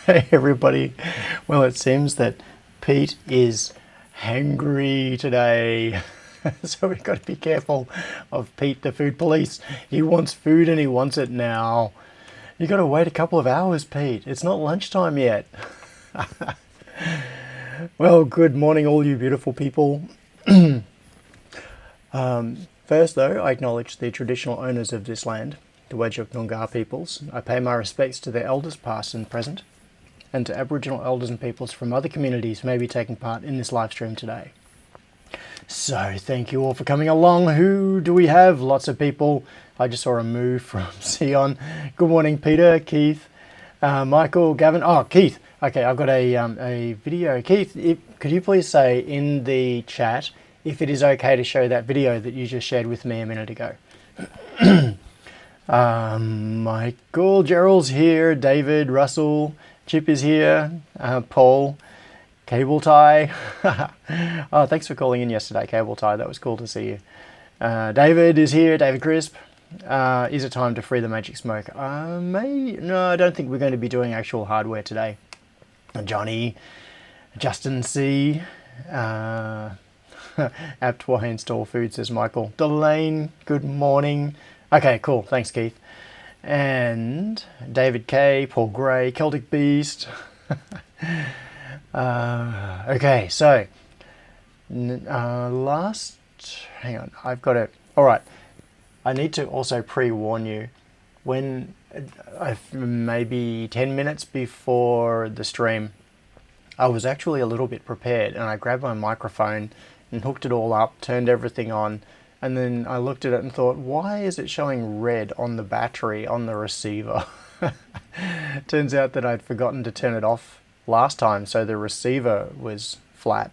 Hey everybody. Well, it seems that Pete is hangry today. So we've got to be careful of Pete the food police. He wants food and he wants it now. You got to wait a couple of hours, Pete. It's not lunchtime yet. Well, good morning all you beautiful people. First though, I acknowledge the traditional owners of this land, the Whadjuk Noongar peoples. I pay my respects to their elders past and present, and to Aboriginal elders and peoples from other communities who may be taking part in this live stream today. So thank you all for coming along. Who do we have? Lots of people. I just saw a move from Sion. Good morning, Peter, Keith, Michael, Gavin. Oh, Keith. Okay, I've got a video. Keith, could you please say in the chat if it is okay to show that video that you just shared with me a minute ago? Michael, Gerald's here, David, Russell, Chip is here, Paul, Cable Tie. Oh, thanks for calling in yesterday, Cable Tie. That was cool to see you. David is here, David Crisp. Is it time to free the magic smoke? No, I don't think we're going to be doing actual hardware today. Johnny, Justin C, apt why install food, says Michael. Delane, good morning. Okay, cool. Thanks, Keith. And David K, Paul Gray, Celtic Beast. Okay, so hang on, I've got it. All right, I need to also pre-warn you when maybe 10 minutes before the stream, I was actually a little bit prepared and I grabbed my microphone and hooked it all up, turned everything on, and then I looked at it and thought, why is it showing red on the battery on the receiver? Turns out that I'd forgotten to turn it off last time, so the receiver was flat,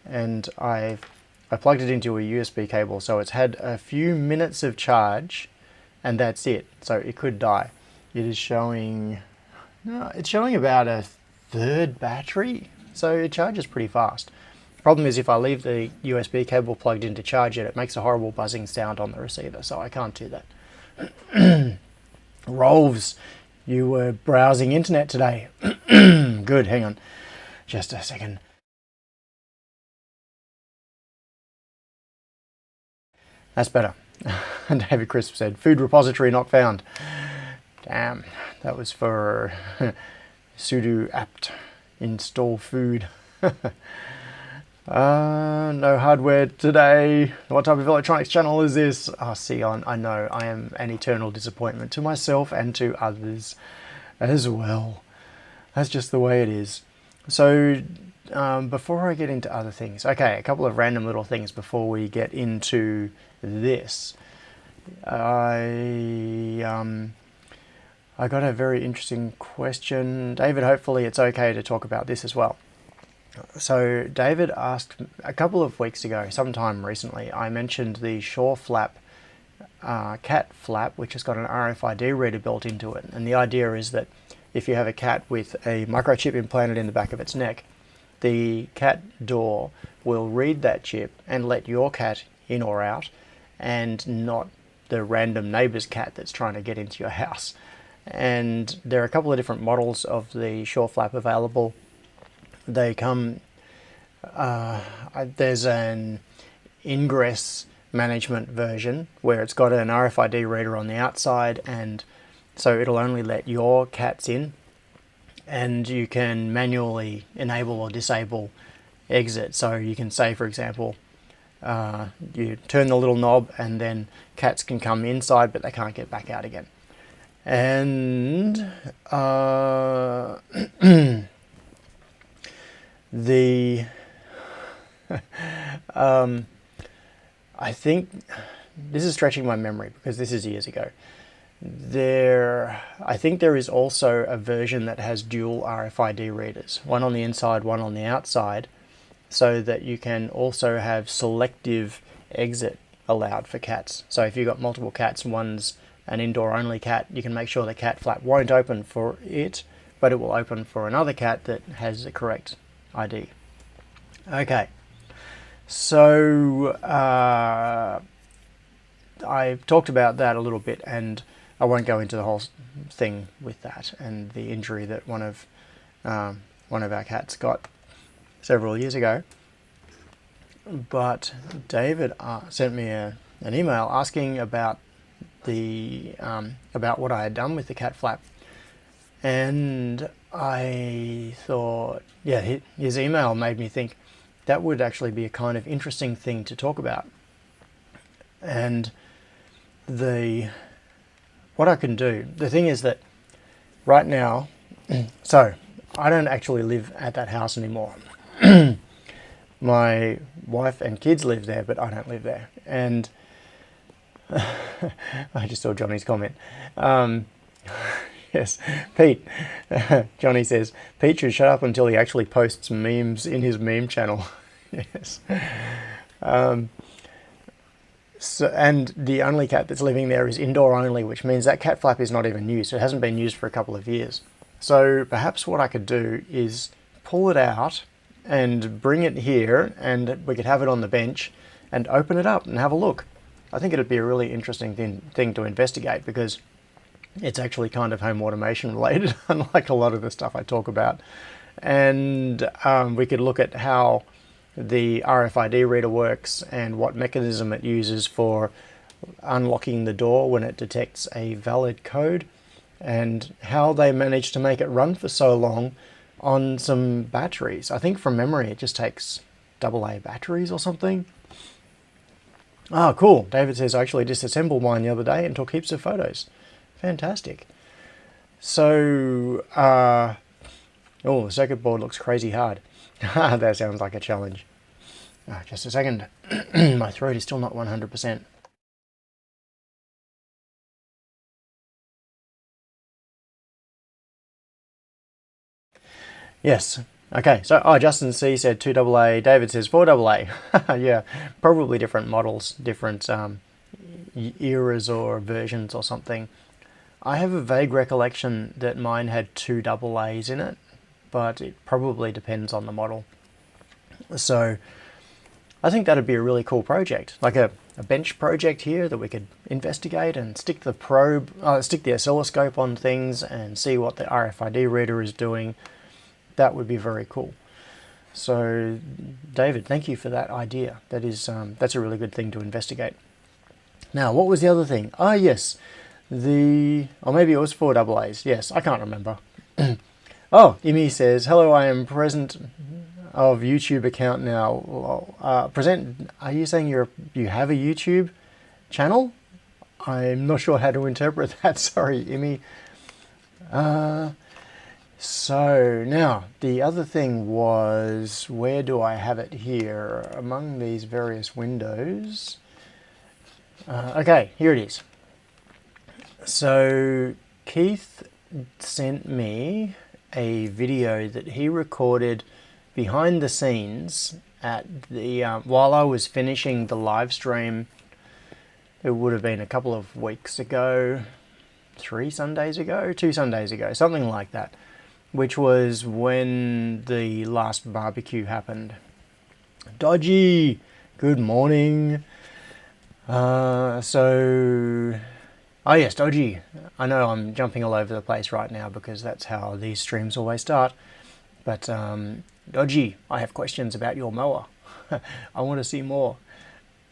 and I plugged it into a USB cable, so it's had a few minutes of charge, and that's it. So it could die. It is showing, no, it's showing about a third battery, so it charges pretty fast. Problem is, if I leave the USB cable plugged in to charge it, it makes a horrible buzzing sound on the receiver, so I can't do that. Rolves, you were browsing internet today. Good, hang on. Just a second. That's better. David Crisp said, food repository not found. Damn, that was for sudo apt install food. No hardware today. What type of electronics channel is this? Oh, Sion, I know. I am an eternal disappointment to myself and to others as well. That's just the way it is. So, before I get into other things, okay, a couple of random little things before we get into this. I got a very interesting question. David, hopefully it's okay to talk about this as well. So David asked a couple of weeks ago, sometime recently, I mentioned the Shore Flap cat flap, which has got an RFID reader built into it. And the idea is that if you have a cat with a microchip implanted in the back of its neck, the cat door will read that chip and let your cat in or out, and not the random neighbor's cat that's trying to get into your house. And there are a couple of different models of the Shore Flap available. They come, there's an ingress management version where it's got an RFID reader on the outside, and so it'll only let your cats in, and you can manually enable or disable exit. So you can say, for example, you turn the little knob and then cats can come inside but they can't get back out again. And the I think this is stretching my memory because this is years ago. I think there is also a version that has dual RFID readers, one on the inside, one on the outside, so that you can also have selective exit allowed for cats. So if you've got multiple cats and one's an indoor only cat, you can make sure the cat flap won't open for it, but it will open for another cat that has the correct ID. Okay, so I've talked about that a little bit, and I won't go into the whole thing with that and the injury that one of one of our cats got several years ago. But David sent me an email asking about about what I had done with the cat flap, and I thought, yeah, his email made me think that would actually be a kind of interesting thing to talk about. And what I can do, the thing is that right now, so I don't actually live at that house anymore. My wife and kids live there, but I don't live there. And I just saw Johnny's comment. Yes, Pete. Johnny says, Pete should shut up until he actually posts memes in his meme channel. Yes. So, and the only cat that's living there is indoor only, which means that cat flap is not even used. It hasn't been used for a couple of years. So perhaps what I could do is pull it out and bring it here, and we could have it on the bench and open it up and have a look. I think it'd be a really interesting thing to investigate, because it's actually kind of home automation related, unlike a lot of the stuff I talk about. And we could look at how the RFID reader works and what mechanism it uses for unlocking the door when it detects a valid code, and how they managed to make it run for so long on some batteries. I think from memory it just takes AA batteries or something. Oh, cool. David says, I actually disassembled mine the other day and took heaps of photos. Fantastic. So, oh, the circuit board looks crazy hard. That sounds like a challenge. Just a second. My throat is still not 100%. Yes. Okay. So, Justin C said 2AA. David says 4AA. Yeah, probably different models, different eras or versions or something. I have a vague recollection that mine had 2 AA's in it, but it probably depends on the model. So I think that'd be a really cool project, like a bench project here that we could investigate and stick the stick the oscilloscope on things and see what the RFID reader is doing. That would be very cool. So David, thank you for that idea. That is that's a really good thing to investigate. Now, what was the other thing? Ah, yes, or maybe it was 4 AA's. Yes, I can't remember. Oh, Imi says, hello, I am present of YouTube account now. Are you saying you have a YouTube channel? I'm not sure how to interpret that. Sorry, Imi. So now the other thing was, where do I have it here among these various windows? Okay, here it is. So Keith sent me a video that he recorded behind the scenes at the while I was finishing the live stream. It would have been a couple of weeks ago, 2 Sundays ago, something like that, which was when the last barbecue happened. Dodgy, good morning. Oh yes, Dodgy. I know I'm jumping all over the place right now because that's how these streams always start. But Dodgy, I have questions about your mower. I want to see more.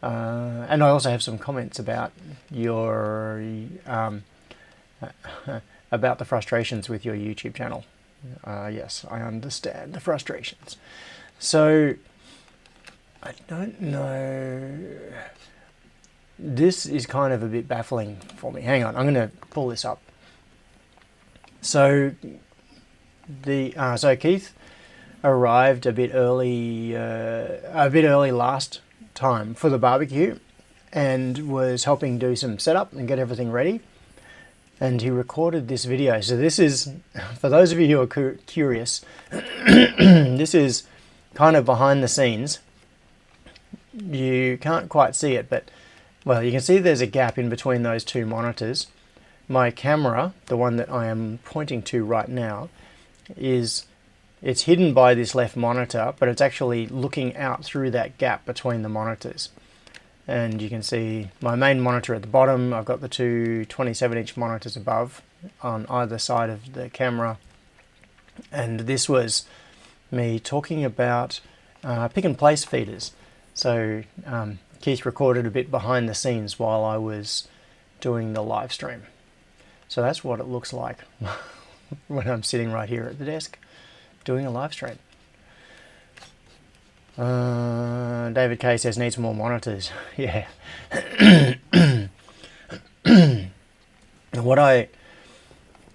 And I also have some comments about your about the frustrations with your YouTube channel. Yes, I understand the frustrations. So I don't know. This is kind of a bit baffling for me. Hang on, I'm going to pull this up. So so Keith arrived a bit early last time for the barbecue, and was helping do some setup and get everything ready. And he recorded this video. So this is, for those of you who are curious, this is kind of behind the scenes. You can't quite see it, but well, you can see there's a gap in between those 2 monitors. My camera, the one that I am pointing to right now, it's hidden by this left monitor, but it's actually looking out through that gap between the monitors. And you can see my main monitor at the bottom. I've got the 2 27-inch monitors above on either side of the camera. And this was me talking about pick and place feeders. So Keith recorded a bit behind the scenes while I was doing the live stream. So that's what it looks like when I'm sitting right here at the desk doing a live stream. David K says needs more monitors. Yeah. What I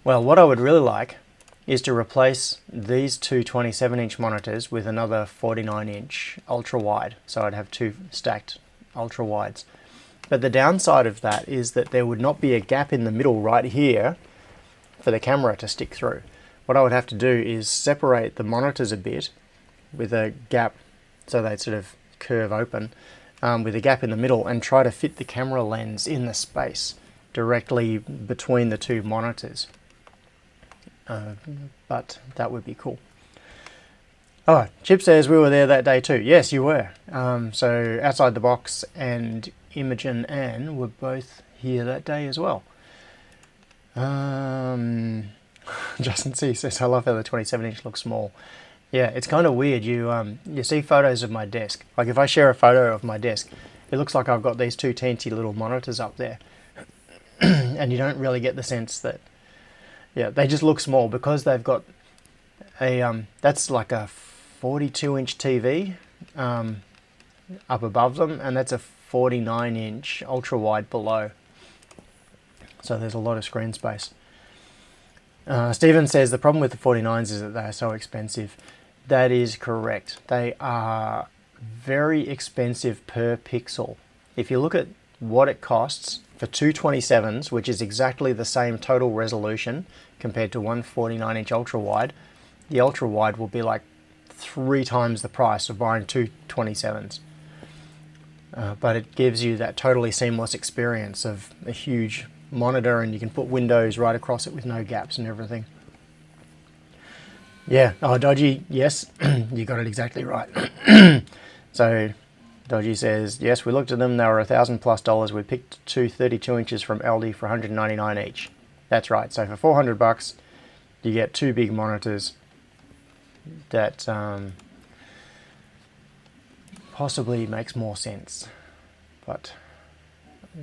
would really like is to replace these two 27-inch monitors with another 49-inch ultra wide. So I'd have two stacked ultra wides. But the downside of that is that there would not be a gap in the middle right here for the camera to stick through. What I would have to do is separate the monitors a bit with a gap so they sort of curve open with a gap in the middle, and try to fit the camera lens in the space directly between the two monitors. But that would be cool. Oh, Chip says we were there that day too. Yes, you were. So Outside the Box and Imogen Ann were both here that day as well. Justin C says, I love how the 27-inch looks small. Yeah, it's kind of weird. You see photos of my desk. Like if I share a photo of my desk, it looks like I've got these two teensy little monitors up there. And you don't really get the sense that, yeah, they just look small because they've got a, that's like a 42-inch TV up above them, and that's a 49-inch ultra wide below. So there's a lot of screen space. Stephen says the problem with the 49s is that they are so expensive. That is correct. They are very expensive per pixel. If you look at what it costs for two 27s, which is exactly the same total resolution compared to one 49-inch ultra wide, the ultra wide will be like 3 times the price of buying two 27s. But it gives you that totally seamless experience of a huge monitor, and you can put windows right across it with no gaps and everything. Yeah, oh, Dodgy, yes, you got it exactly right. So Dodgy says, yes, we looked at them, they were $1,000+. We picked two 32 inches from Aldi for $199 each. That's right, so for $400 you get two big monitors that possibly makes more sense. But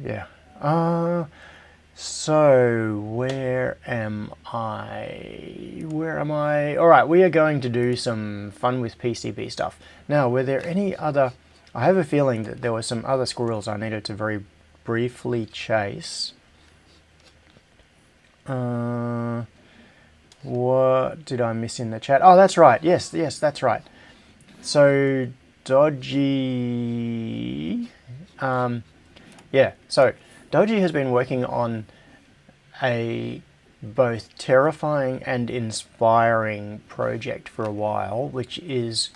yeah. So where am I? All right, we are going to do some fun with PCB stuff. Now, were there any other, I have a feeling that there were some other squirrels I needed to very briefly chase. What did I miss in the chat? Oh, that's right. Yes, that's right. So Dodgy, yeah, so Dodgy has been working on a both terrifying and inspiring project for a while, which is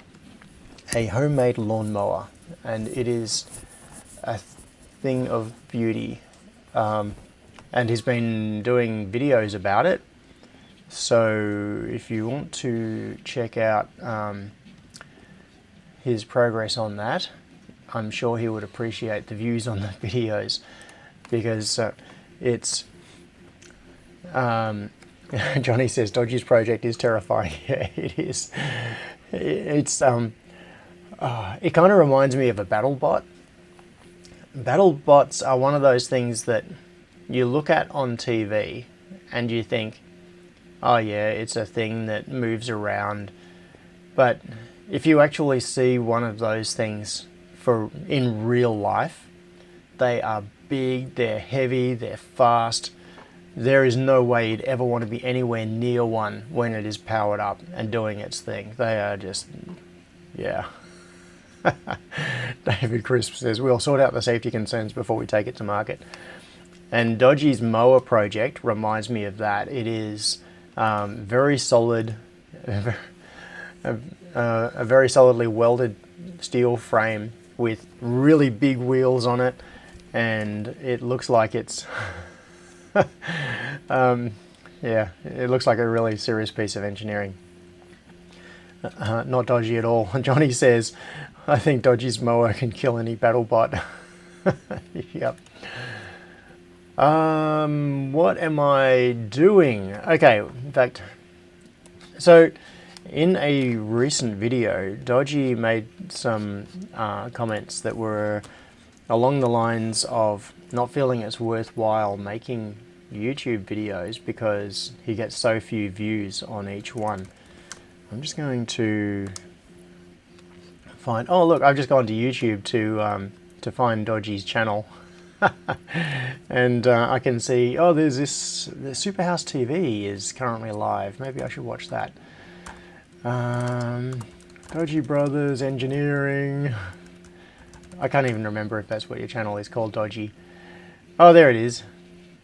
a homemade lawnmower, and it is a thing of beauty. And he's been doing videos about it. So if you want to check out his progress on that, I'm sure he would appreciate the views on the videos, because it's Johnny says Dodgy's project is terrifying. Yeah, it is. It's it kind of reminds me of a battle bot. Battle bots are one of those things that you look at on TV and you think, oh yeah, it's a thing that moves around. But if you actually see one of those things in real life, they are big, they're heavy, they're fast. There is no way you'd ever want to be anywhere near one when it is powered up and doing its thing. They are just, yeah. David Crisp says, we'll sort out the safety concerns before we take it to market. And Dodgy's mower project reminds me of that. It is very solid, a very solidly welded steel frame with really big wheels on it, and it looks like it's yeah, it looks like a really serious piece of engineering. Not dodgy at all. Johnny says, I think Dodgy's mower can kill any battle bot. Yep. What am I doing? Okay, in fact, So in a recent video, Dodgy made some comments that were along the lines of not feeling it's worthwhile making YouTube videos because he gets so few views on each one. I'm just going to find, oh look, I've just gone to YouTube to find Dodgy's channel. And I can see, oh, there's this, the Superhouse TV is currently live. Maybe I should watch that. Dodgy Brothers Engineering. I can't even remember if that's what your channel is called, Dodgy. Oh, there it is.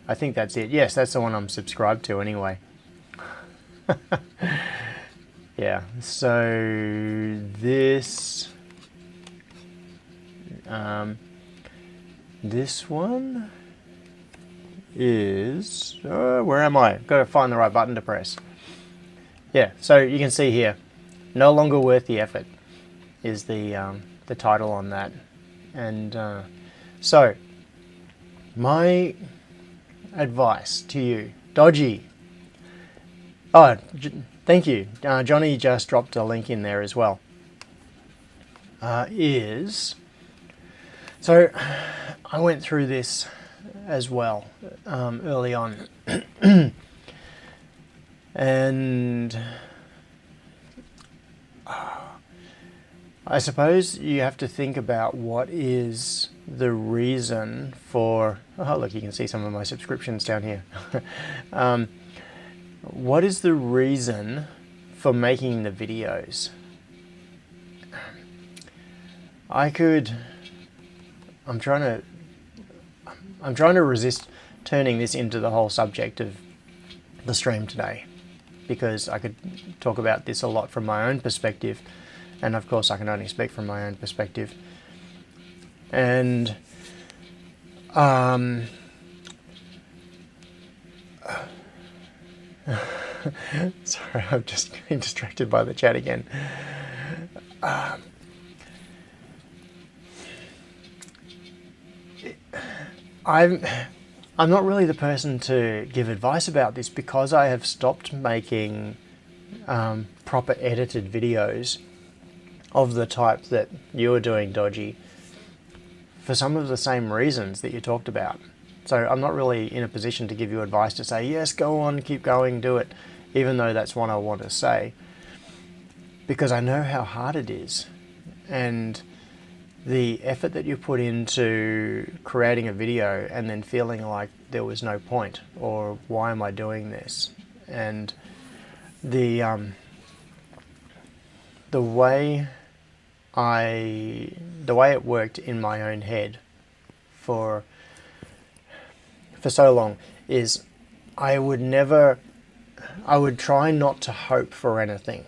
I think that's it. Yes, that's the one I'm subscribed to anyway. Yeah, so this... this one is... where am I? Got to find the right button to press. Yeah, so you can see here, no longer worth the effort is the title on that. And so, my advice to you, Dodgy. Oh, thank you. Johnny just dropped a link in there as well. So I went through this as well early on. And I suppose you have to think about what is the reason for... Oh, look, you can see some of my subscriptions down here. What is the reason for making the videos? I'm trying to resist turning this into the whole subject of the stream today, because I could talk about this a lot from my own perspective, and of course I can only speak from my own perspective. And sorry, I'm just getting distracted by the chat again. I'm not really the person to give advice about this, because I have stopped making proper edited videos of the type that you are doing, Dodgy, for some of the same reasons that you talked about. So I'm not really in a position to give you advice to say, yes, go on, keep going, do it, even though that's what I want to say, because I know how hard it is. And the effort that you put into creating a video and then feeling like there was no point, or why am I doing this? And the way it worked in my own head for so long is I would try not to hope for anything.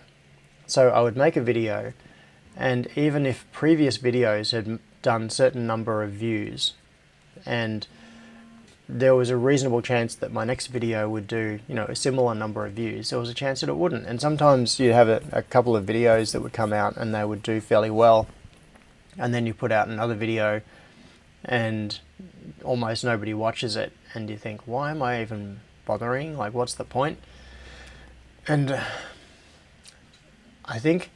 So I would make a video, and even if previous videos had done certain number of views, and there was a reasonable chance that my next video would do, you know, a similar number of views, there was a chance that it wouldn't. And sometimes you have a couple of videos that would come out and they would do fairly well, and then you put out another video and almost nobody watches it, and you think, why am I even bothering? Like, what's the point? And I think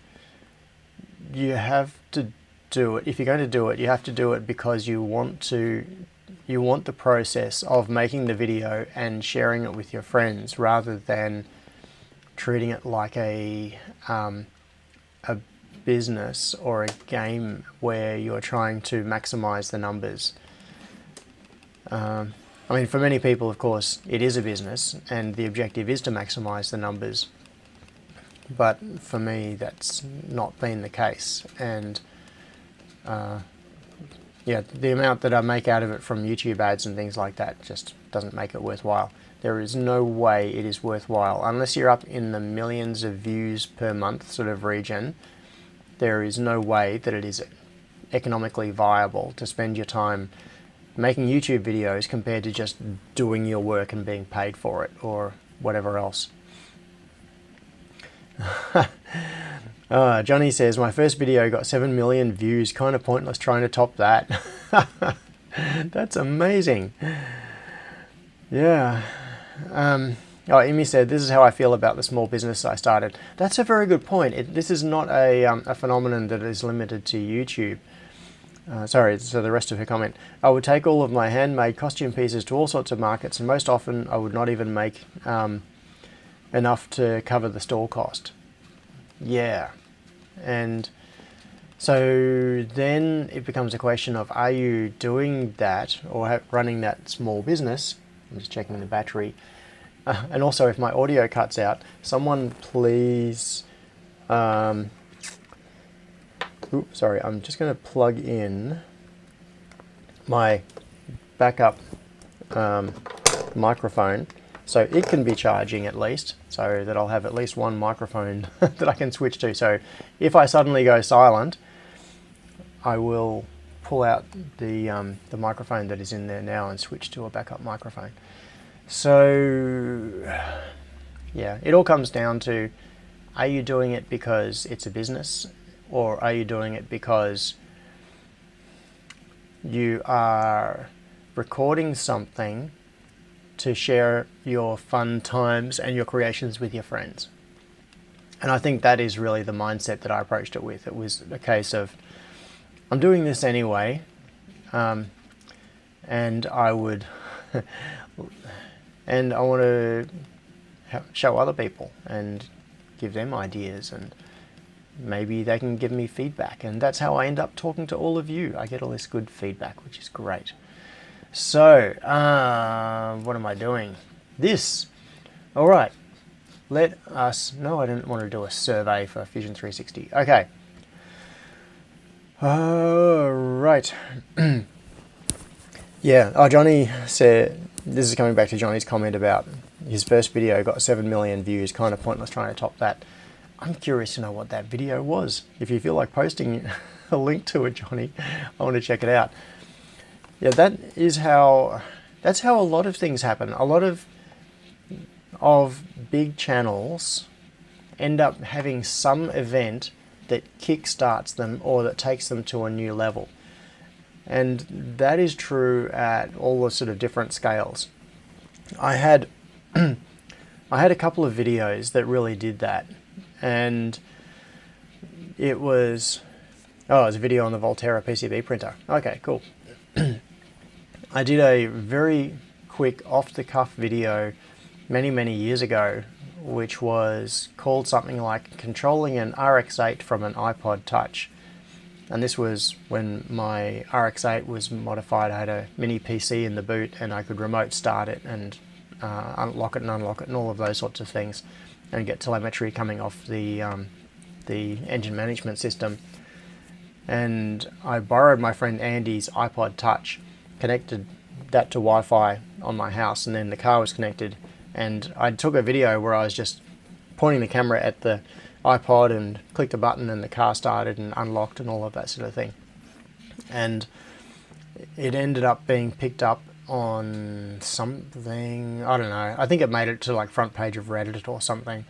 you have to do it. If you're going to do it, you have to do it because you want the process of making the video and sharing it with your friends, rather than treating it like a business or a game where you're trying to maximize the numbers. I mean, for many people, of course, it is a business and the objective is to maximize the numbers. But for me, that's not been the case. And yeah, the amount that I make out of it from YouTube ads and things like that just doesn't make it worthwhile. There is no way it is worthwhile. Unless you're up in the millions of views per month sort of region, there is no way that it is economically viable to spend your time making YouTube videos compared to just doing your work and being paid for it or whatever else. Johnny says, my first video got 7 million views, kind of pointless trying to top that. That's amazing. Yeah. Oh, Amy said, this is how I feel about the small business I started. That's a very good point. This is not a phenomenon that is limited to YouTube. Sorry, so the rest of her comment. I would take all of my handmade costume pieces to all sorts of markets, and most often I would not even make enough to cover the store cost. Yeah. And so then it becomes a question of, are you doing that or running that small business? I'm just checking the battery. And also, if my audio cuts out, someone please... sorry, I'm just going to plug in my backup microphone so it can be charging at least, so that I'll have at least one microphone that I can switch to. So if I suddenly go silent, I will pull out the microphone that is in there now and switch to a backup microphone. So yeah, it all comes down to, are you doing it because it's a business, or are you doing it because you are recording something to share your fun times and your creations with your friends? And I think that is really the mindset that I approached it with. It was a case of, I'm doing this anyway, and I would and I want to show other people and give them ideas, and maybe they can give me feedback, and that's how I end up talking to all of you. I get all this good feedback, which is great. So what am I doing? This. All right, let us... No, I didn't want to do a survey for Fusion 360. Okay. Right. Yeah. Oh, Johnny said, this is coming back to Johnny's comment about his first video got 7 million views, kind of pointless trying to top that. I'm curious to know what that video was. If you feel like posting a link to it, Johnny, I want to check it out. Yeah, that's how a lot of things happen. A lot of big channels end up having some event that kickstarts them or that takes them to a new level. And that is true at all the sort of different scales. I had a couple of videos that really did that, and it was a video on the Volterra PCB printer. Okay, cool. I did a very quick off-the-cuff video many years ago, which was called something like controlling an RX-8 from an iPod Touch. And this was when my RX-8 was modified. I had a mini PC in the boot, and I could remote start it and unlock it and unlock it and all of those sorts of things, and get telemetry coming off the engine management system. And I borrowed my friend Andy's iPod Touch, connected that to Wi-Fi on my house, and then the car was connected. And I took a video where I was just pointing the camera at the iPod and clicked a button and the car started and unlocked and all of that sort of thing. And it ended up being picked up on something, I don't know, I think it made it to like front page of Reddit or something.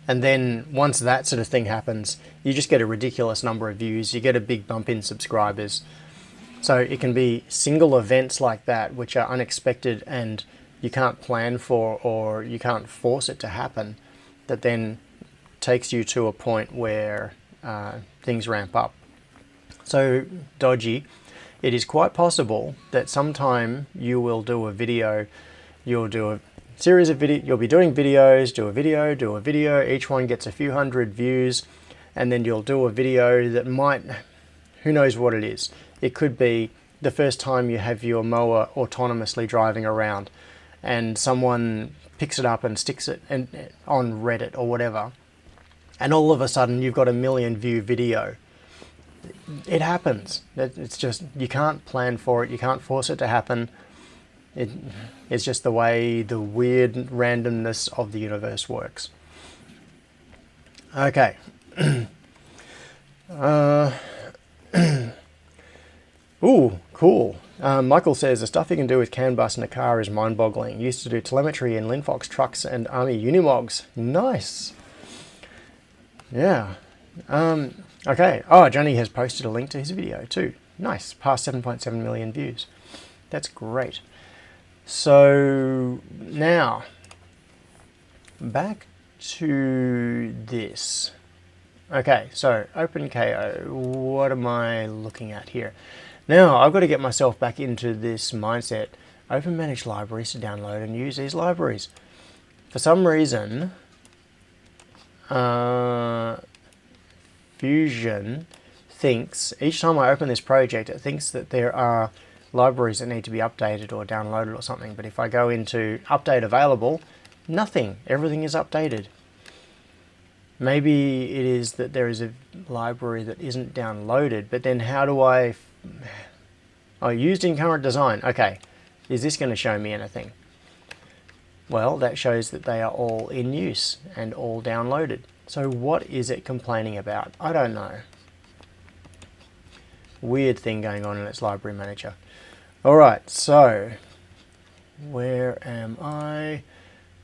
And then once that sort of thing happens, you just get a ridiculous number of views, you get a big bump in subscribers. So it can be single events like that which are unexpected and you can't plan for, or you can't force it to happen, that then takes you to a point where things ramp up. So Dodgy, it is quite possible that sometime you will do a video, you'll do a series of videos, you'll be doing videos, do a video, each one gets a few hundred views, and then you'll do a video that might, who knows what it is. It could be the first time you have your mower autonomously driving around, and someone picks it up and sticks it on Reddit or whatever, and all of a sudden you've got a 1 million view video. It happens. It's just, you can't plan for it, you can't force it to happen. It's just the way the weird randomness of the universe works. Okay. Ooh, cool. Michael says, the stuff you can do with CAN bus in a car is mind-boggling. Used to do telemetry in Linfox trucks and Army Unimogs. Nice. Yeah. Okay. Oh, Johnny has posted a link to his video too. Nice. Past 7.7 million views. That's great. So now, back to this. Okay, so open Kayo. What am I looking at here? Now I've got to get myself back into this mindset. Open manage libraries to download and use these libraries. For some reason, Fusion thinks, each time I open this project, it thinks that there are libraries that need to be updated or downloaded or something. But if I go into update available, nothing. Everything is updated. Maybe it is that there is a library that isn't downloaded, but then how do I... Oh, used in current design. Okay. Is this going to show me anything? Well, that shows that they are all in use and all downloaded. So what is it complaining about? I don't know. Weird thing going on in its library manager. Alright, so where am I?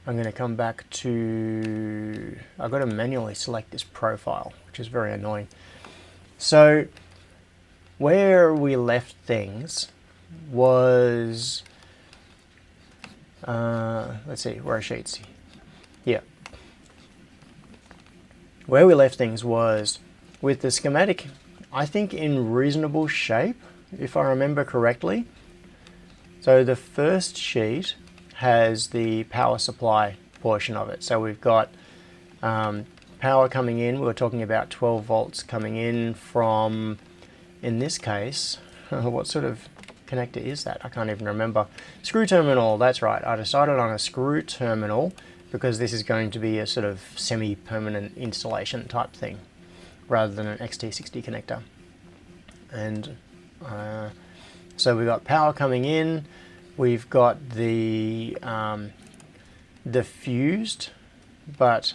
I'm going to come back to... I've got to manually select this profile, which is very annoying. So where we left things was... let's see, where are sheets? Yeah. Where we left things was with the schematic, I think in reasonable shape, if I remember correctly. So the first sheet has the power supply portion of it. So we've got power coming in. We were talking about 12 volts coming in from, in this case, what sort of connector is that? I can't even remember. Screw terminal, that's right. I decided on a screw terminal because this is going to be a sort of semi-permanent installation type thing rather than an XT60 connector. And so we've got power coming in, we've got the diffused but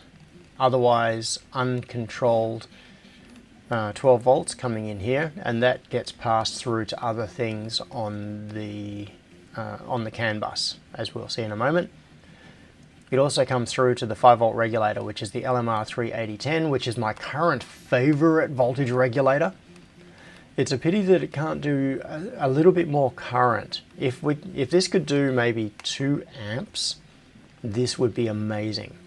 otherwise uncontrolled 12 volts coming in here, and that gets passed through to other things on the CAN bus, as we'll see in a moment. It also comes through to the 5 volt regulator, which is the LMR 38010, which is my current favorite voltage regulator. It's a pity that it can't do a little bit more current. If this could do maybe 2 amps, this would be amazing.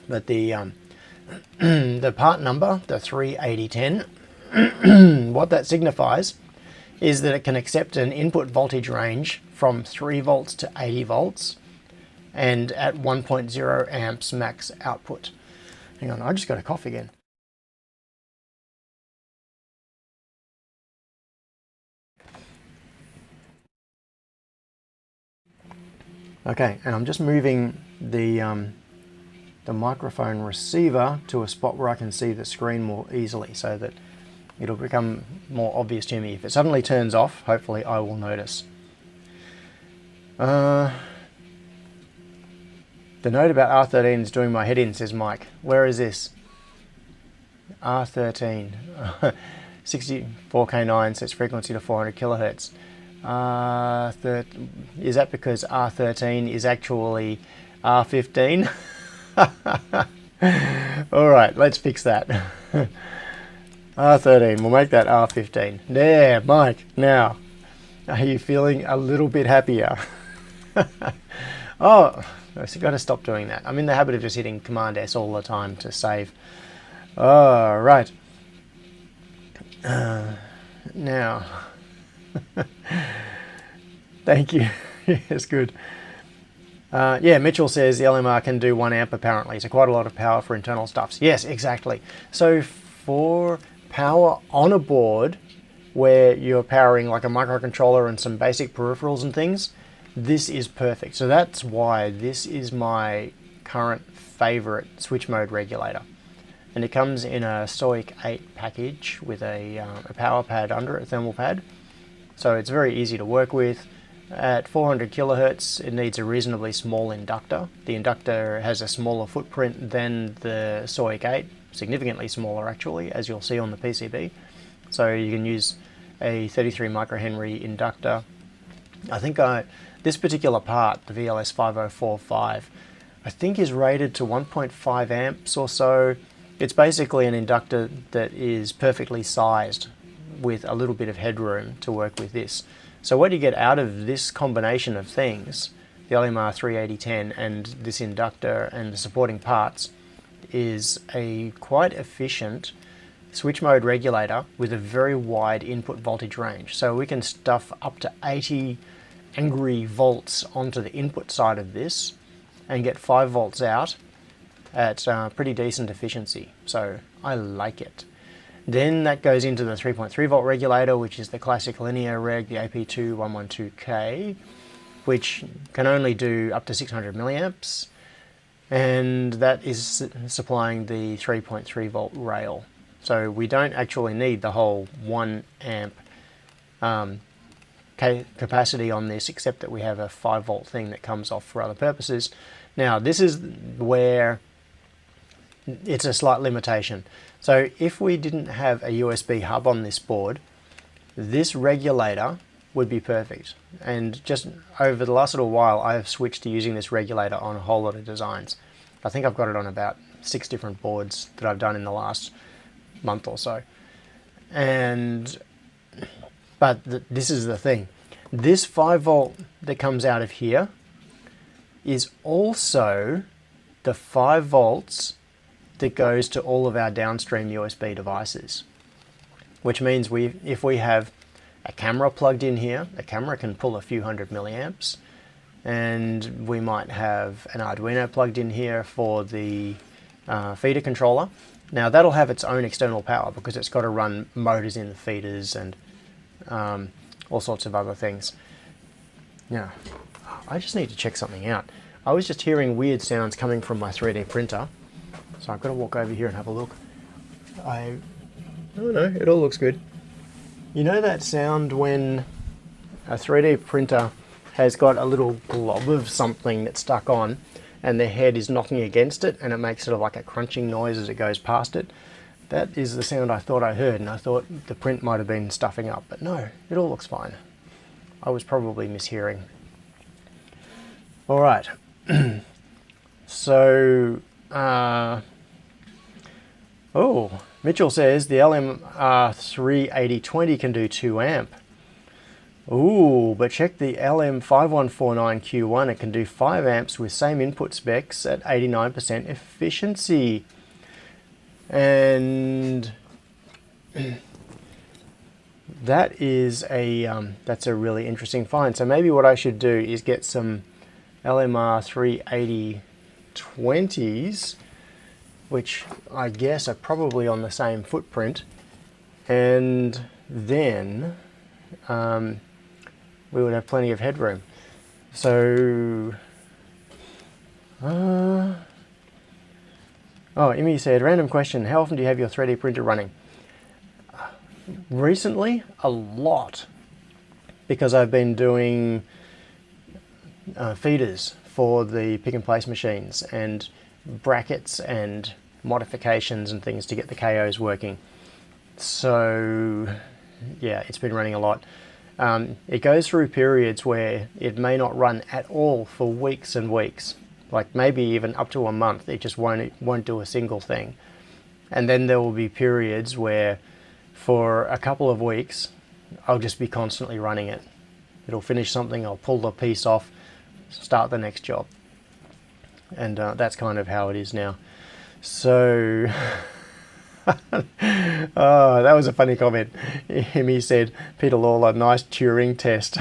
But the the part number, the 38010, what that signifies is that it can accept an input voltage range from 3 volts to 80 volts and at 1.0 amps max output. Hang on, I just got a cough again. Okay, and I'm just moving the microphone receiver to a spot where I can see the screen more easily so that it'll become more obvious to me. If it suddenly turns off, hopefully I will notice. The note about R13 is doing my head in, says Mike. Where is this? R13. 64K9 sets frequency to 400 kilohertz. Is that because R13 is actually R15? Alright, let's fix that. R13, we'll make that R15. There, Mike, now, are you feeling a little bit happier? Oh, I've got to stop doing that. I'm in the habit of just hitting Command S all the time to save. Alright. Now, thank you. Yes, good. Yeah, Mitchell says the LMR can do 1 amp apparently, so quite a lot of power for internal stuffs. Yes, exactly. So for power on a board where you're powering like a microcontroller and some basic peripherals and things, this is perfect. So that's why this is my current favorite switch mode regulator. And it comes in a SOIC 8 package with a power pad under it, a thermal pad. So it's very easy to work with. At 400 kilohertz, it needs a reasonably small inductor. The inductor has a smaller footprint than the SOIC 8, significantly smaller actually, as you'll see on the PCB. So you can use a 33 microhenry inductor. I think this particular part, the VLS 5045, I think is rated to 1.5 amps or so. It's basically an inductor that is perfectly sized with a little bit of headroom to work with this. So what you get out of this combination of things the LMR 38010 and this inductor and the supporting parts is a quite efficient switch mode regulator with a very wide input voltage range. So we can stuff up to 80 angry volts onto the input side of this and get 5 volts out at pretty decent efficiency. So I like it. Then that goes into the 3.3 volt regulator, which is the classic linear reg, the AP2112K, which can only do up to 600 milliamps, and that is supplying the 3.3 volt rail. So we don't actually need the whole 1 amp capacity on this, except that we have a 5 volt thing that comes off for other purposes. Now this is where it's a slight limitation. So if we didn't have a USB hub on this board, this regulator would be perfect. And just over the last little while, I have switched to using this regulator on a whole lot of designs. I think I've got it on about 6 different boards that I've done in the last month or so. But this is the thing. This 5 volt that comes out of here is also the 5 volts that goes to all of our downstream USB devices, which means if we have a camera plugged in here, the camera can pull a few hundred milliamps, and we might have an Arduino plugged in here for the feeder controller. Now that'll have its own external power because it's got to run motors in the feeders and all sorts of other things. Now, I just need to check something out. I was just hearing weird sounds coming from my 3D printer. So I've got to walk over here and have a look. I don't know, it all looks good. You know that sound when a 3D printer has got a little glob of something that's stuck on and the head is knocking against it and it makes sort of like a crunching noise as it goes past it? That is the sound I thought I heard, and I thought the print might have been stuffing up, but no, it all looks fine. I was probably mishearing. All right. So, oh, Mitchell says the LM38020 can do 2 amp. Ooh, but check the LM5149Q1, it can do 5 amps with same input specs at 89% efficiency. And that is that's a really interesting find. So maybe what I should do is get some LMR 38020s, which I guess are probably on the same footprint, and then we would have plenty of headroom. So, oh, Imi said, random question, how often do you have your 3D printer running? Recently, a lot, because I've been doing feeders for the pick and place machines and brackets and modifications and things to get the Kayos working. So yeah, it's been running a lot. It goes through periods where it may not run at all for weeks and weeks, like maybe even up to a month. It just won't do a single thing. And then there will be periods where for a couple of weeks I'll just be constantly running it. It'll finish something, I'll pull the piece off, start the next job. And that's kind of how it is now. So oh, that was a funny comment. He said, Peter Lawler, nice Turing test.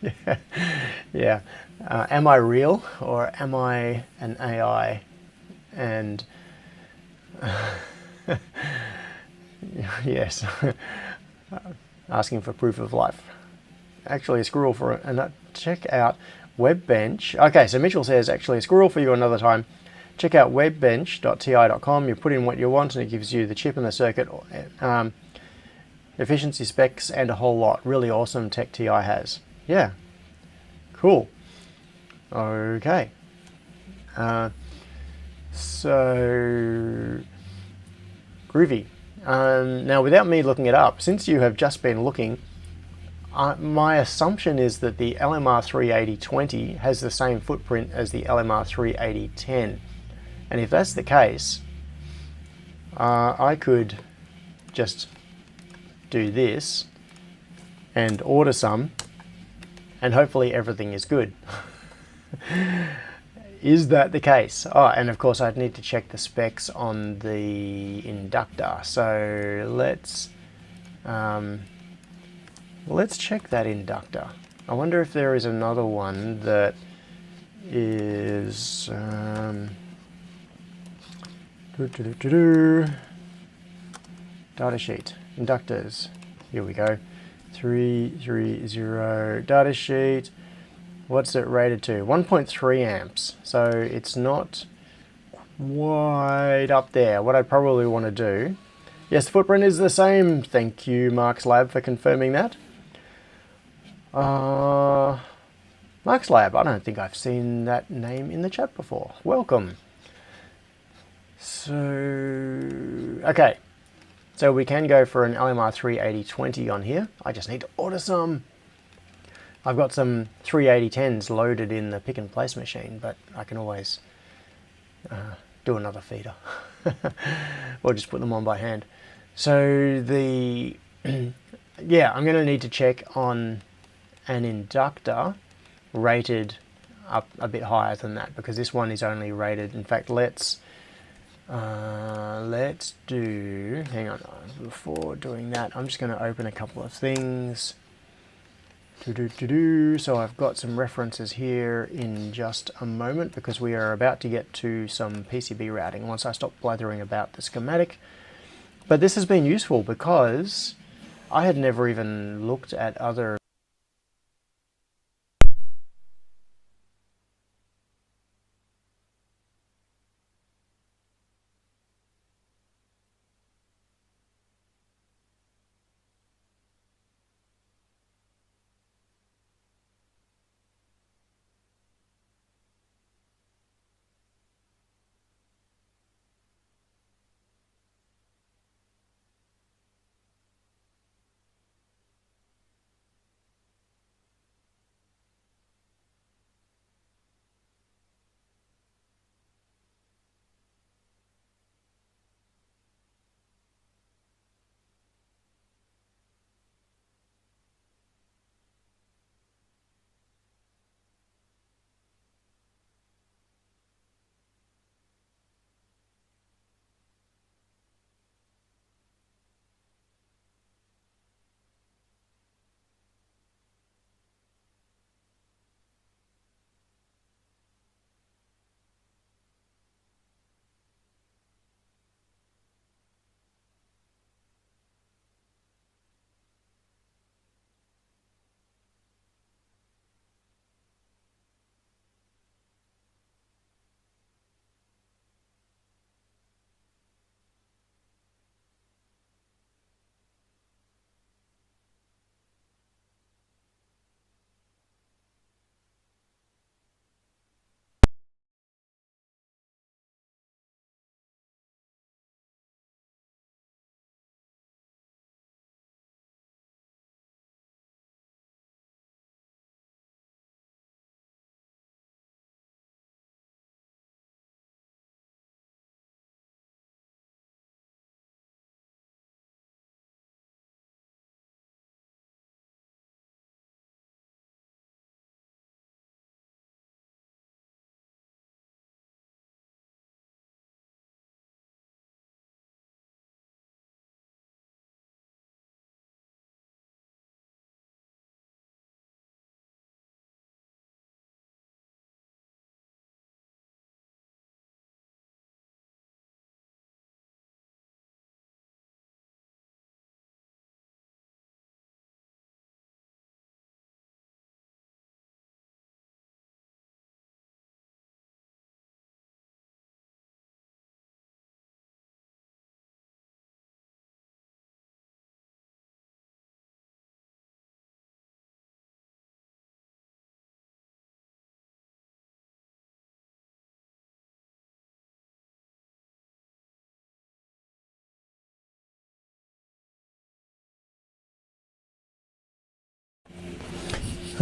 Yeah. Yeah. Am I real or am I an AI? And yes, asking for proof of life. Actually, a squirrel for a check out Webbench. Okay, so Mitchell says, actually a squirrel for you another time. Check out webbench.ti.com. You put in what you want and it gives you the chip and the circuit, efficiency specs, and a whole lot. Really awesome tech TI has. Yeah, cool. Okay. So, groovy. Now, without me looking it up, since you have just been looking, my assumption is that the LMR 38020 has the same footprint as the LMR 38010. And if that's the case, I could just do this and order some, and hopefully everything is good. Is that the case? Oh, and of course I'd need to check the specs on the inductor. So let's check that inductor. I wonder if there is another one that is data sheet, inductors. Here we go. 330 data sheet. What's it rated to? 1.3 amps. So it's not quite up there. What I'd probably want to do. Yes, the footprint is the same. Thank you, Mark's Lab, for confirming that. Mark's Lab, I don't think I've seen that name in the chat before. Welcome. So, okay. So we can go for an LMR 38020 on here. I just need to order some. I've got some 38010s loaded in the pick and place machine, but I can always do another feeder. Or just put them on by hand. So the, yeah, I'm going to need to check on an inductor rated up a bit higher than that, because this one is only rated, in fact, let's do, hang on, before doing that, I'm just going to open a couple of things. So I've got some references here in just a moment, because we are about to get to some PCB routing once I stop blathering about the schematic. But this has been useful because I had never even looked at other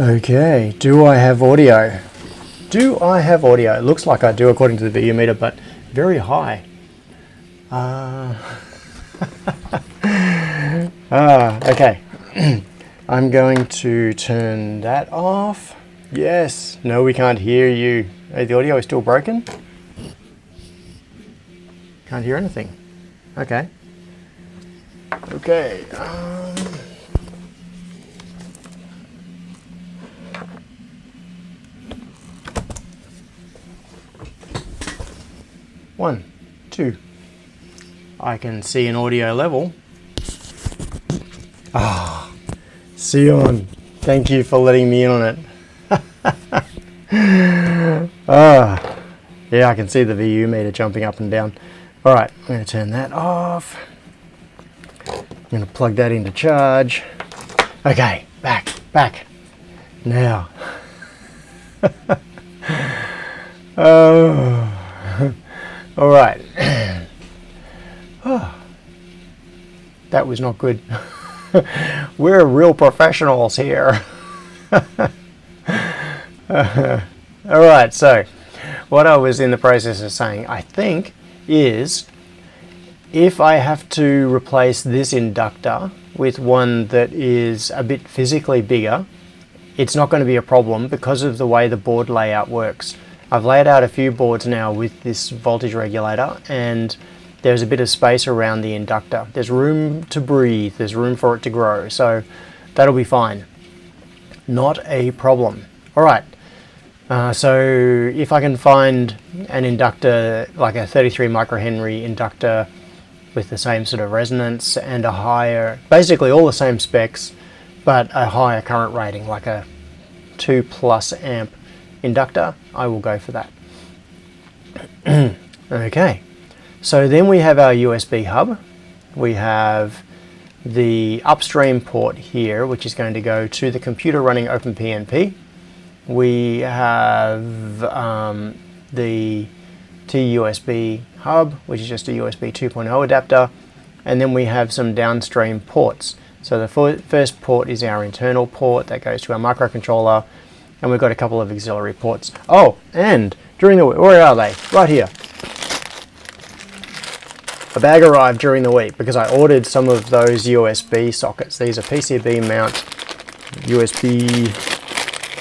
Okay, do I have audio? Do I have audio? It looks like I do according to the video meter, but very high. Okay. I'm going to turn that off. Yes. No, we can't hear you. Hey, the audio is still broken? Can't hear anything. Okay. Okay. 1, 2. I can see an audio level. Ah, Sion, thank you for letting me in on it. Yeah, I can see the VU meter jumping up and down. All right, I'm going to turn that off. I'm going to plug that into charge. Okay, back. Now. Oh. All right. Oh, that was not good. We're real professionals here. All right, so what I was in the process of saying, I think, is if I have to replace this inductor with one that is a bit physically bigger, it's not going to be a problem because of the way the board layout works. I've laid out a few boards now with this voltage regulator, and there's a bit of space around the inductor. There's room to breathe, there's room for it to grow, so that'll be fine. Not a problem. All right, so if I can find an inductor, like a 33 microhenry inductor with the same sort of resonance and a higher, basically all the same specs, but a higher current rating, like a 2+ amp inductor, I will go for that. Okay, so then we have our USB hub. We have the upstream port here, which is going to go to the computer running OpenPnP. We have the TUSB hub, which is just a USB 2.0 adapter, and then we have some downstream ports. So the first port is our internal port that goes to our microcontroller, and we've got a couple of auxiliary ports. Oh, and during the week, where are they? Right here. A bag arrived during the week because I ordered some of those USB sockets. These are PCB mount USB.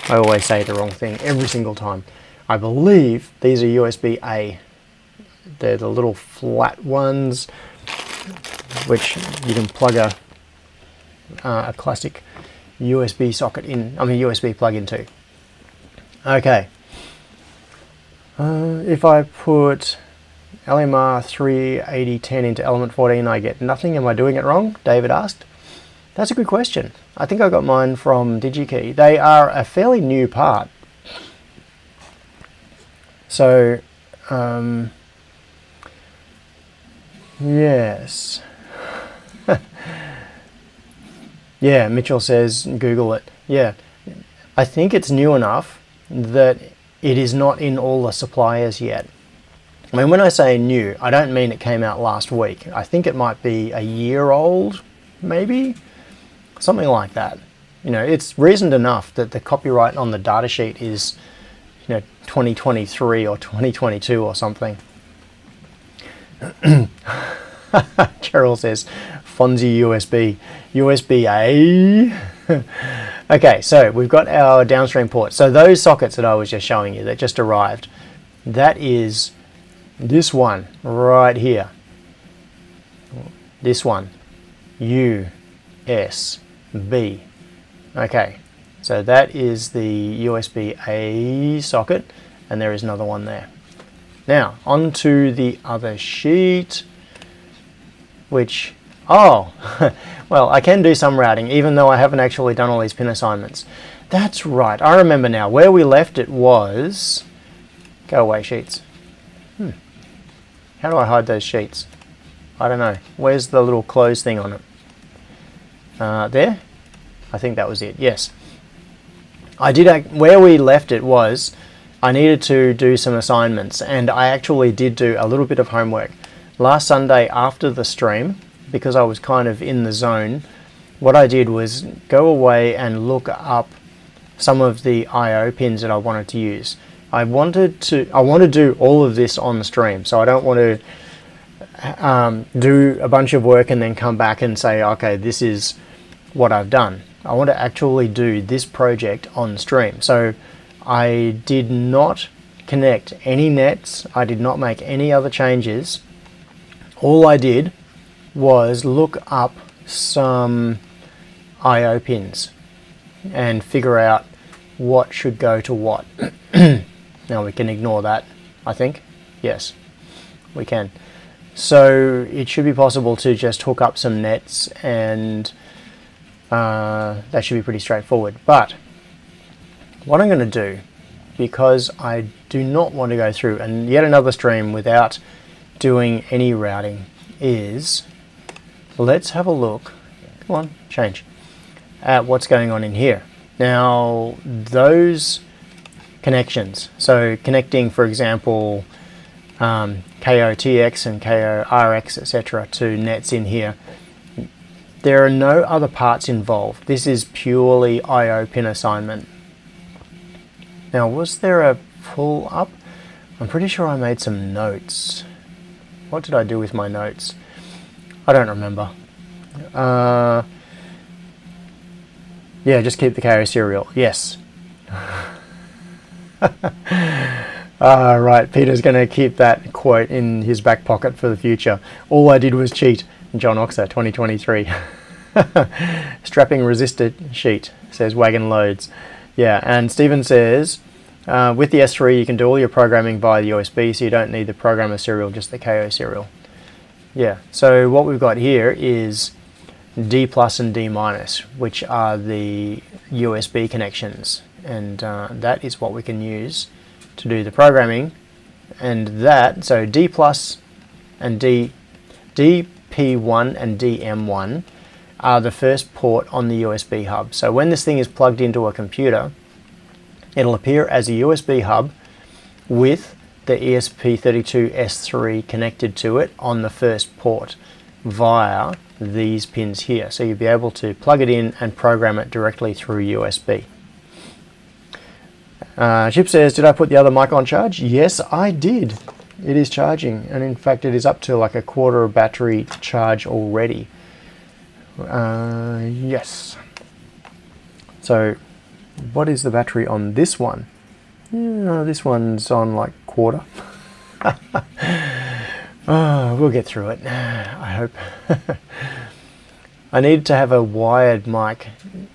I always say the wrong thing every single time. I believe these are USB-A. They're the little flat ones, which you can plug a classic USB socket in, USB plug into. Okay, if I put LMR 38010 into element 14, I get nothing. Am I doing it wrong? David asked. That's a good question. I think I got mine from DigiKey. They are a fairly new part. So, yes. Yeah, Mitchell says Google it. Yeah, I think it's new enough that it is not in all the suppliers yet. I mean, when I say new, I don't mean it came out last week. I think it might be a year old, maybe? Something like that. You know, it's reasoned enough that the copyright on the datasheet is, 2023 or 2022 or something. Cheryl says, Fonzie USB. USB-A? Okay, so we've got our downstream port. So those sockets that I was just showing you that just arrived, that is this one right here. This one, USB. Okay, so that is the USB-A socket, and there is another one there. Now, onto the other sheet, which, oh, well, I can do some routing, even though I haven't actually done all these pin assignments. That's right, I remember now. Where we left it was, go away sheets. How do I hide those sheets? I don't know. Where's the little close thing on it? There? I think that was it, yes. Where we left it was, I needed to do some assignments, and I actually did do a little bit of homework. Last Sunday after the stream, because I was kind of in the zone, what I did was go away and look up some of the I/O pins that I wanted to use. I want to do all of this on the stream, so I don't want to do a bunch of work and then come back and say, okay, this is what I've done. I want to actually do this project on stream. So I did not connect any nets. I did not make any other changes. All I did was look up some I/O pins and figure out what should go to what. Now we can ignore that, I think. Yes, we can. So it should be possible to just hook up some nets, and that should be pretty straightforward. But what I'm going to do, because I do not want to go through and yet another stream without doing any routing, is let's have a look, come on, change, at what's going on in here. Now, those connections, so connecting, for example, Kayo TX and Kayo RX, etc., to nets in here, there are no other parts involved. This is purely I/O pin assignment. Now, was there a pull up? I'm pretty sure I made some notes. What did I do with my notes? I don't remember. Yeah, just keep the Kayo serial. Yes. Right, Peter's going to keep that quote in his back pocket for the future. All I did was cheat. John Oxer, 2023. Strapping resistor sheet, says Wagon Loads. Yeah, and Stephen says, with the S3 you can do all your programming via the USB, so you don't need the programmer serial, just the Kayo serial. Yeah, so what we've got here is D plus and D minus, which are the USB connections, and that is what we can use to do the programming. And that, so D plus and DP1 and DM1 are the first port on the USB hub. So when this thing is plugged into a computer, it'll appear as a USB hub with the ESP32S3 connected to it on the first port via these pins here. So you'll be able to plug it in and program it directly through USB. Chip says, did I put the other mic on charge? Yes, I did. It is charging, and in fact it is up to like a quarter battery charge already. Yes. So what is the battery on this one? This one's on like quarter. We'll get through it, I hope. I need to have a wired mic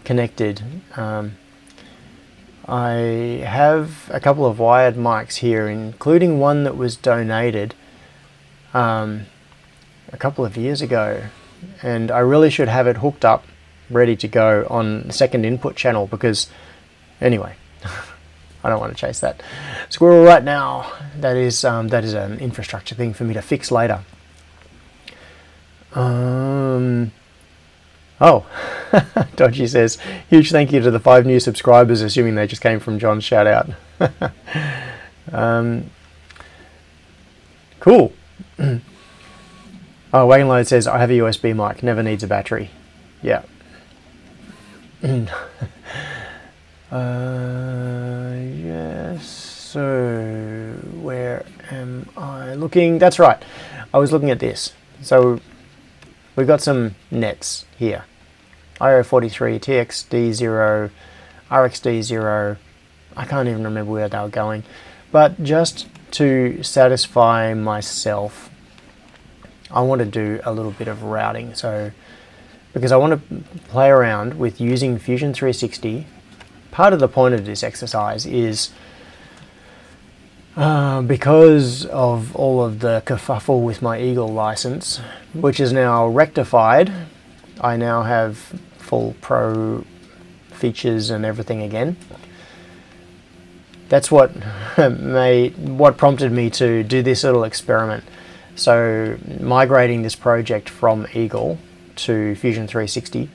connected. I have a couple of wired mics here, including one that was donated a couple of years ago, and I really should have it hooked up, ready to go on the second input channel, because anyway, I don't want to chase that squirrel right now. That is an infrastructure thing for me to fix later. Oh, Dodgy says, huge thank you to the 5 new subscribers, assuming they just came from John's shout out. Cool. Oh, Wagon Load says, I have a USB mic, never needs a battery. Yeah. Yes, so where am I looking? That's right, I was looking at this. So we've got some nets here. IO43, TXD0, RXD0, I can't even remember where they were going. But just to satisfy myself, I want to do a little bit of routing. So, because I want to play around with using Fusion 360, part of the point of this exercise is because of all of the kerfuffle with my Eagle license, which is now rectified, I now have full pro features and everything again. That's what prompted me to do this little experiment. So migrating this project from Eagle to Fusion 360,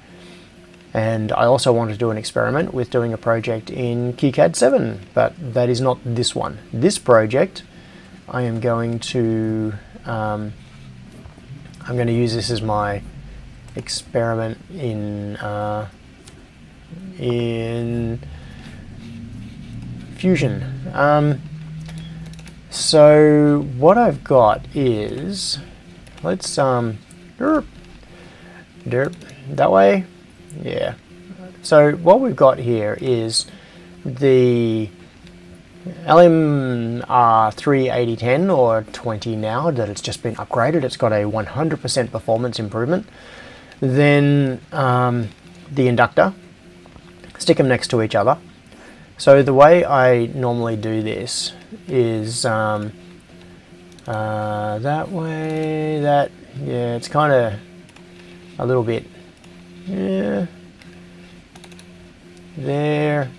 and I also wanted to do an experiment with doing a project in KiCad 7, but that is not this one. This project, I am going to use this as my experiment in Fusion. So what I've got is, let's derp, that way, yeah. So what we've got here is the LMR 38010 or 20 now that it's just been upgraded. It's got a 100% performance improvement. Then the inductor, stick them next to each other. So the way I normally do this is that way, that, yeah, it's kind of a little bit, yeah, there,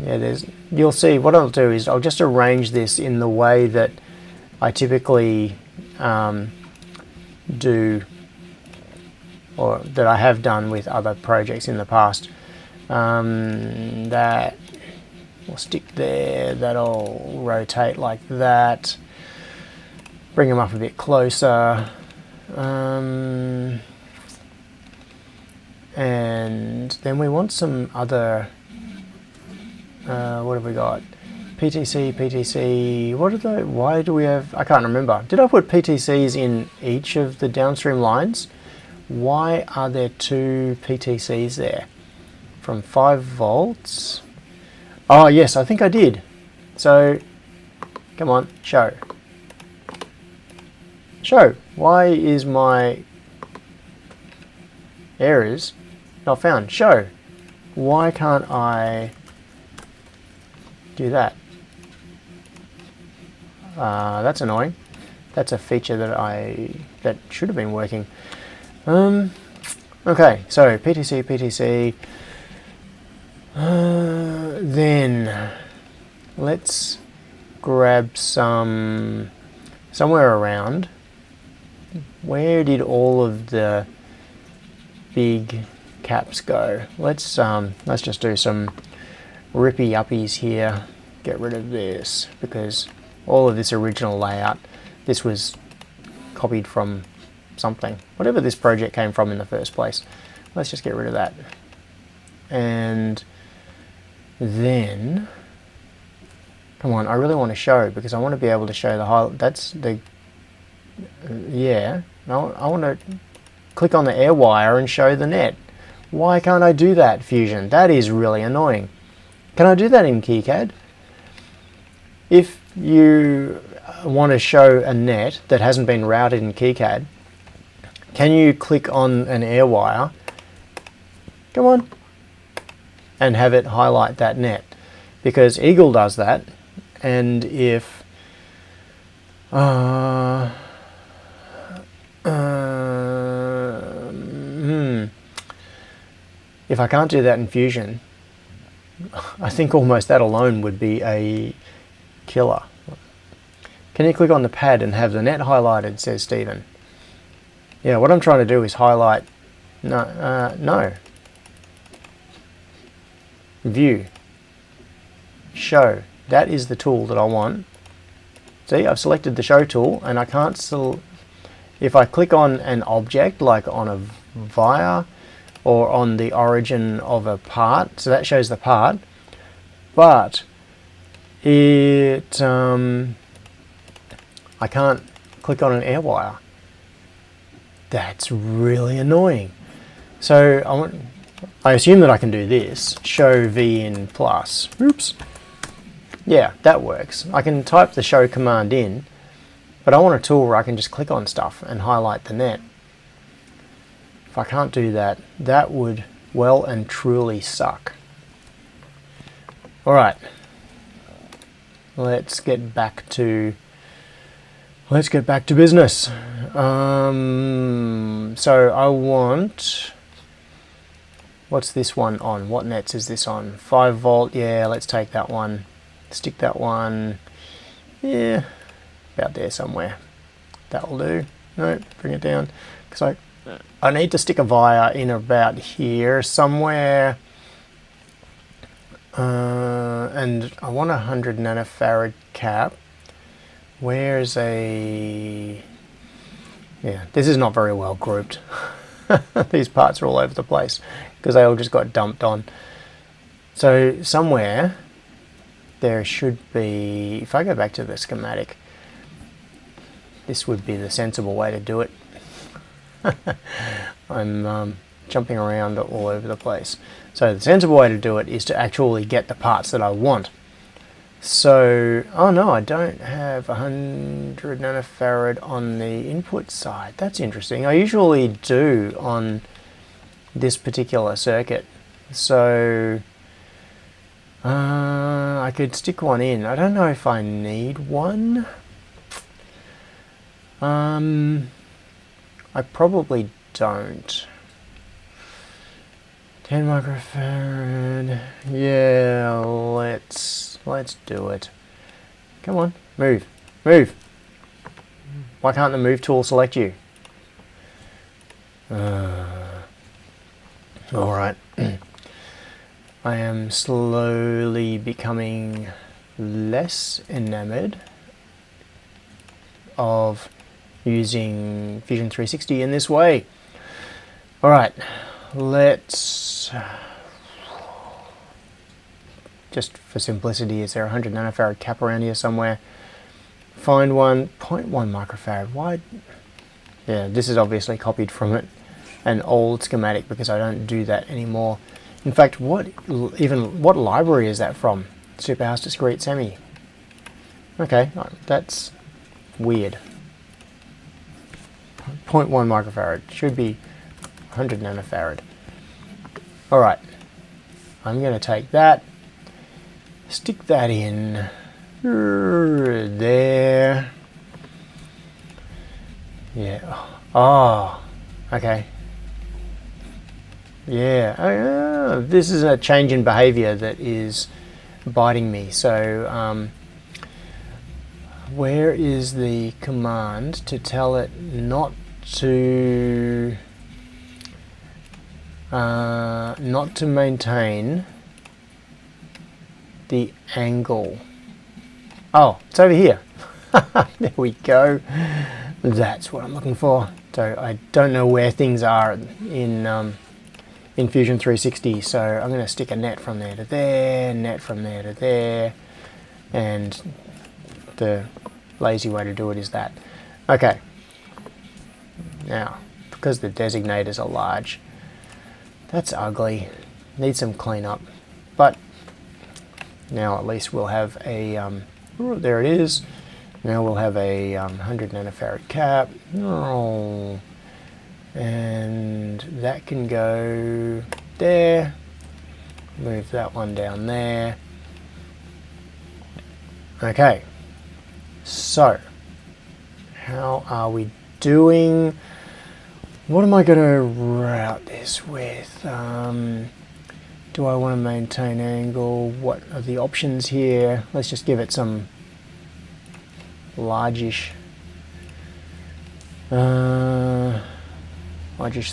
yeah, there's, you'll see what I'll do is I'll just arrange this in the way that I typically do, or that I have done with other projects in the past. That will stick there, that'll rotate like that, bring them up a bit closer, and then we want some other, what have we got? PTC, what are they, why do we have, I can't remember. Did I put PTCs in each of the downstream lines? Why are there two PTCs there? From 5 volts. Oh yes, I think I did. So, come on, show. Show. Why is my errors not found? Show. Why can't I do that? That's annoying. That's a feature that should have been working. Okay, so PTC. Then let's grab somewhere around. Where did all of the big caps go? Let's just do some rippy uppies here. Get rid of this because all of this original layout, this was copied from something, whatever this project came from in the first place. Let's just get rid of that. And then, come on, I really want to show because I want to be able to show the highlight. That's the, yeah, no, I want to click on the air wire and show the net. Why can't I do that, Fusion? That is really annoying. Can I do that in KiCad? If you want to show a net that hasn't been routed in KiCad, can you click on an air wire, come on, and have it highlight that net? Because Eagle does that, and if if I can't do that in Fusion, I think almost that alone would be a killer. Can you click on the pad and have the net highlighted, says Stephen. Yeah, what I'm trying to do is highlight, no. View. Show. That is the tool that I want. See, I've selected the show tool and I can't if I click on an object like on a via or on the origin of a part, so that shows the part, but it I can't click on an air wire. That's really annoying. So I assume that I can do this, show V in plus. Oops. Yeah, that works. I can type the show command in, but I want a tool where I can just click on stuff and highlight the net. If I can't do that, that would well and truly suck. Alright. Let's get back to business. So I want, what's this one on? What nets is this on? 5 volt, yeah, let's take that one. Stick that one, yeah, about there somewhere. That will do. No, bring it down. Because I need to stick a via in about here somewhere. And I want a 100 nanofarad cap. Where's a... Yeah, this is not very well grouped. These parts are all over the place because they all just got dumped on. So somewhere there should be, if I go back to the schematic, this would be the sensible way to do it. I'm jumping around all over the place. So the sensible way to do it is to actually get the parts that I want. So, oh no, I don't have 100 nanofarad on the input side. That's interesting. I usually do on this particular circuit. So, I could stick one in. I don't know if I need one. I probably don't. 10 microfarad. Yeah, let's do it. Come on, move, move. Why can't the move tool select you? All right. I am slowly becoming less enamored of using Fusion 360 in this way. All right, let's, just for simplicity, is there a 100 nanofarad cap around here somewhere? Find one, 0.1 microfarad. Why? Yeah, this is obviously copied from an old schematic because I don't do that anymore. In fact, what library is that from? Superhouse Discrete Semi. Okay, that's weird. 0.1 microfarad should be 100 nanofarad. All right, I'm going to take that, stick that in there. Yeah. Oh, okay. Yeah, this is a change in behavior that is biting me. So where is the command to tell it not to maintain the angle? Oh, it's over here. There we go. That's what I'm looking for. So I don't know where things are in Fusion 360, so I'm going to stick a net from there to there, net from there to there, and the lazy way to do it is that. Okay, now, because the designators are large, that's ugly, needs some cleanup, but now at least we'll have a, there it is, now we'll have a 100 nanofarad cap. Oh. And that can go there, move that one down there. Okay, so how are we doing? What am I going to route this with? Do I want to maintain angle? What are the options here? Let's just give it some largish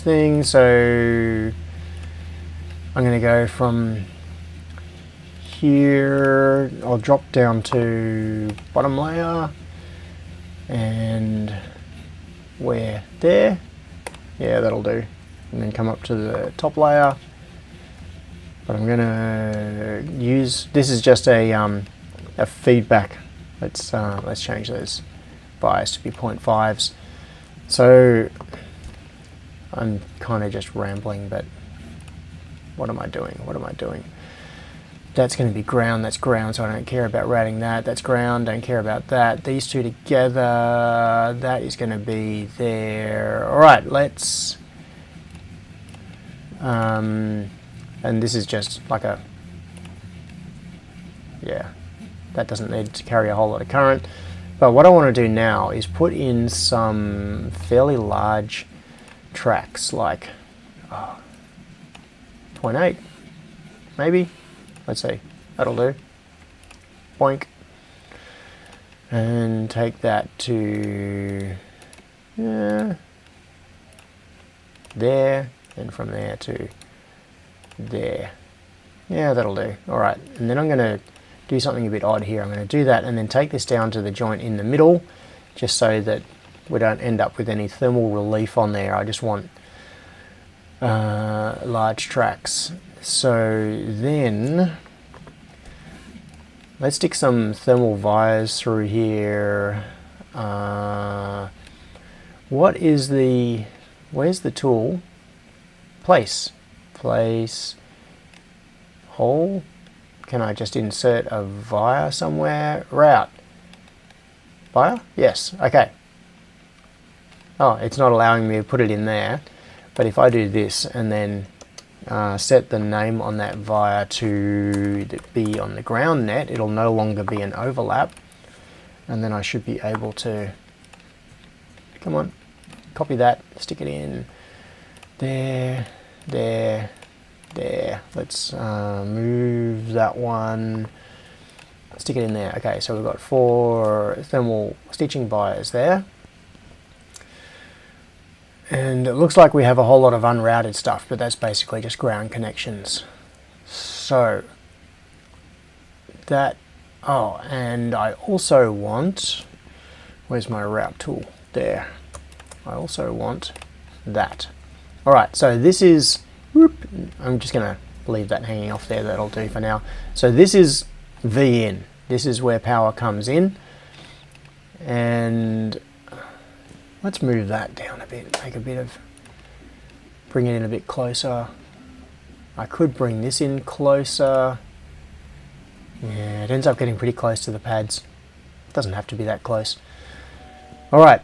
thing. So I'm going to go from here, I'll drop down to bottom layer, and where there, yeah, that'll do, and then come up to the top layer. But I'm going to use, this is just a feedback. Let's change those bias to be 0.5s. So I'm kind of just rambling, but what am I doing? What am I doing? That's going to be ground, that's ground, so I don't care about routing that. That's ground, don't care about that. These two together, that is going to be there. All right, let's, and this is just like a, yeah, that doesn't need to carry a whole lot of current. But what I want to do now is put in some fairly large tracks, like 0.8, maybe. Let's see, that'll do. Boink. And take that to there, and from there to there. Yeah, that'll do. All right, and then I'm going to do something a bit odd here. I'm going to do that and then take this down to the joint in the middle, just so that we don't end up with any thermal relief on there. I just want large tracks. So then let's stick some thermal vias through here. What is the, where's the tool? Place, hole, can I just insert a via somewhere? Route. Via? Yes, okay. Oh, it's not allowing me to put it in there, but if I do this and then set the name on that via to be on the ground net, it'll no longer be an overlap, and then I should be able to, come on, copy that, stick it in there, there, there. Let's move that one, stick it in there. Okay, so we've got 4 thermal stitching vias there. And it looks like we have a whole lot of unrouted stuff, but that's basically just ground connections. So that, oh, and I also want, where's my route tool? There. I also want that. All right, so this is, whoop, I'm just gonna leave that hanging off there, that'll do for now. So this is V in. This is where power comes in. And let's move that down a bit, make a bit of, bring it in a bit closer. I could bring this in closer. Yeah, it ends up getting pretty close to the pads. It doesn't have to be that close. All right.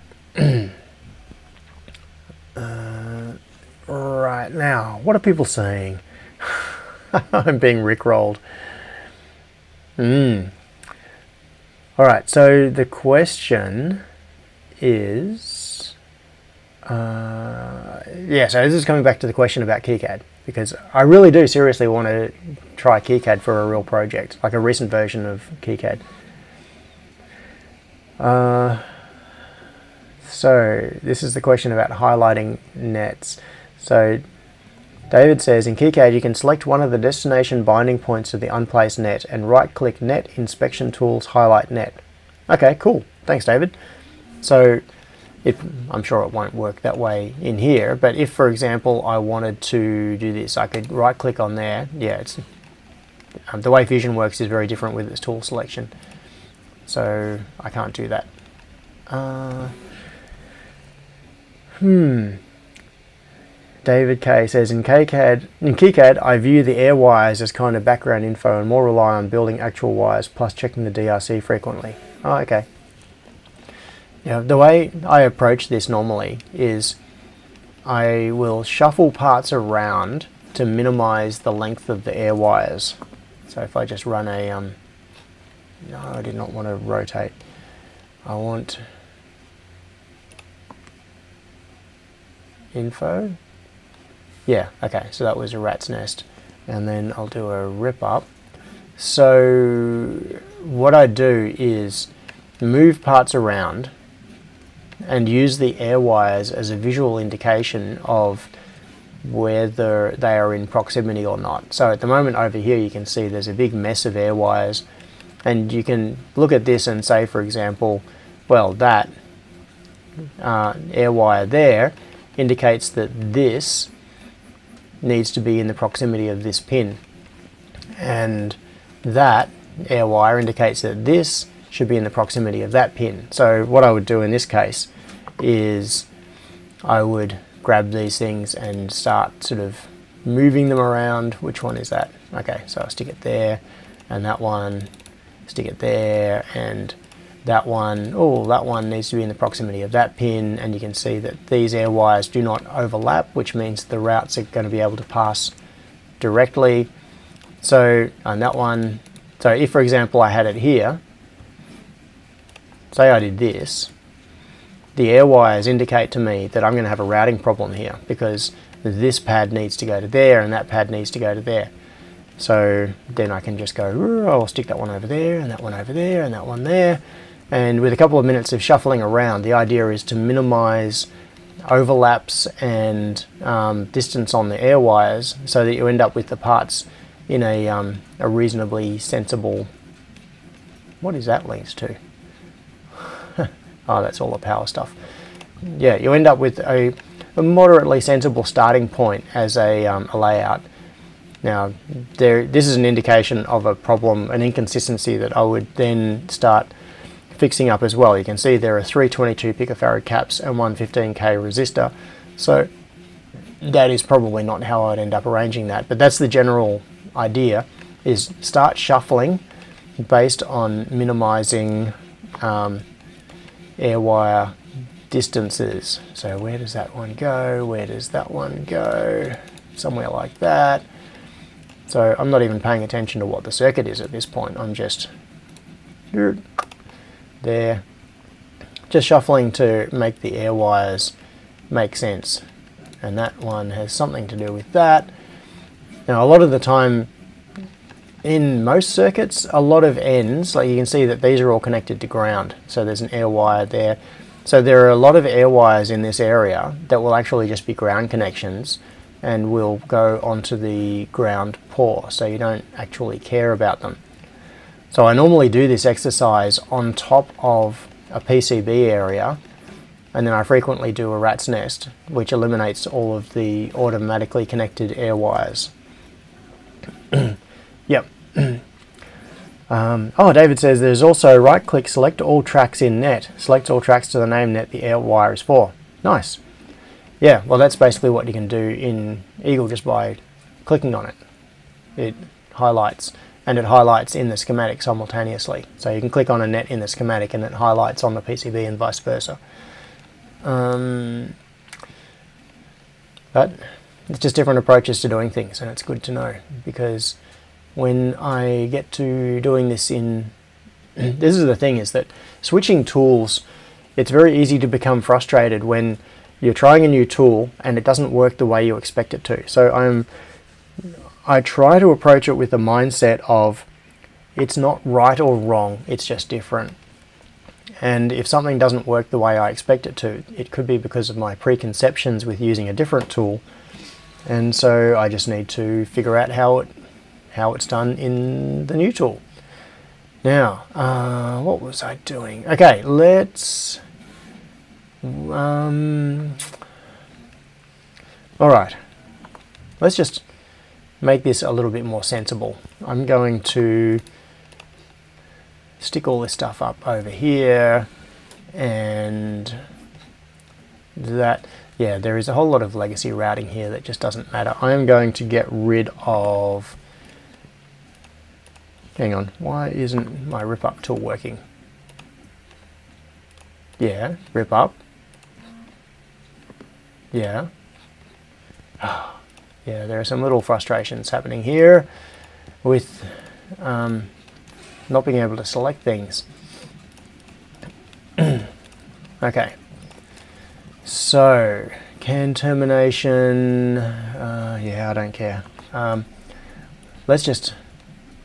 Right, now, what are people saying? I'm being rickrolled. All right, so the question is, yeah, so this is coming back to the question about KiCad, because I really do seriously want to try KiCad for a real project, like a recent version of KiCad. So this is the question about highlighting nets. So David says, in KiCad you can select one of the destination binding points of the unplaced net and right-click Net Inspection Tools, Highlight Net. Okay, cool. Thanks, David. So I'm sure it won't work that way in here, but if, for example, I wanted to do this, I could right-click on there. Yeah, it's the way Fusion works is very different with its tool selection, so I can't do that. David K says, in KiCad, I view the air wires as kind of background info and more rely on building actual wires plus checking the DRC frequently. Oh, okay. Yeah, the way I approach this normally is I will shuffle parts around to minimize the length of the air wires. So if I just run a, no, I did not want to rotate. I want info. Yeah, okay, so that was a rat's nest. And then I'll do a rip up. So what I do is move parts around and use the air wires as a visual indication of whether they are in proximity or not. So at the moment over here you can see there's a big mess of air wires, and you can look at this and say, for example, well, that air wire there indicates that this needs to be in the proximity of this pin, and that air wire indicates that this should be in the proximity of that pin. So what I would do in this case is I would grab these things and start sort of moving them around. Which one is that? Okay, so I'll stick it there, and that one, stick it there, and that one, oh, that one needs to be in the proximity of that pin, and you can see that these air wires do not overlap, which means the routes are going to be able to pass directly. So, and that one, so if, for example, I had it here, say I did this, the air wires indicate to me that I'm going to have a routing problem here, because this pad needs to go to there and that pad needs to go to there. So then I can just go, I'll stick that one over there and that one over there and that one there. And with a couple of minutes of shuffling around, the idea is to minimize overlaps and distance on the air wires so that you end up with the parts in a reasonably sensible, what is that links to? Oh, that's all the power stuff. Yeah, you end up with a moderately sensible starting point as a layout. Now, this is an indication of a problem, an inconsistency that I would then start fixing up as well. You can see there are 3 22 picofarad caps and one 15k resistor. So that is probably not how I'd end up arranging that, but that's the general idea. is start shuffling based on minimizing air wire distances. So where does that one go? Where does that one go? Somewhere like that. So I'm not even paying attention to what the circuit is at this point. I'm just there, just shuffling to make the air wires make sense. And that one has something to do with that. Now a lot of the time in most circuits, a lot of ends, like you can see that these are all connected to ground. So there's an air wire there. So there are a lot of air wires in this area that will actually just be ground connections and will go onto the ground pour, so you don't actually care about them. So I normally do this exercise on top of a PCB area, and then I frequently do a rat's nest, which eliminates all of the automatically connected air wires. Yep. Oh, David says there's also right-click, select all tracks in net. Select all tracks to the name net the air wire is for. Nice. Yeah, well that's basically what you can do in Eagle just by clicking on it. It highlights, and it highlights in the schematic simultaneously. So you can click on a net in the schematic and it highlights on the PCB and vice versa. But it's just different approaches to doing things, and it's good to know, because when I get to doing this in, this is the thing, is that switching tools, it's very easy to become frustrated when you're trying a new tool and it doesn't work the way you expect it to. So I try to approach it with the mindset of it's not right or wrong, it's just different. And if something doesn't work the way I expect it to, it could be because of my preconceptions with using a different tool. And so I just need to figure out how it's done in the new tool. Now, what was I doing? Okay, let's... Alright, let's just make this a little bit more sensible. I'm going to stick all this stuff up over here, and that, yeah, there is a whole lot of legacy routing here that just doesn't matter. I am going to get rid of, hang on, why isn't my rip up tool working? Yeah, rip up. Yeah. Yeah, there are some little frustrations happening here with not being able to select things. Okay. So, can termination, yeah, I don't care. Let's just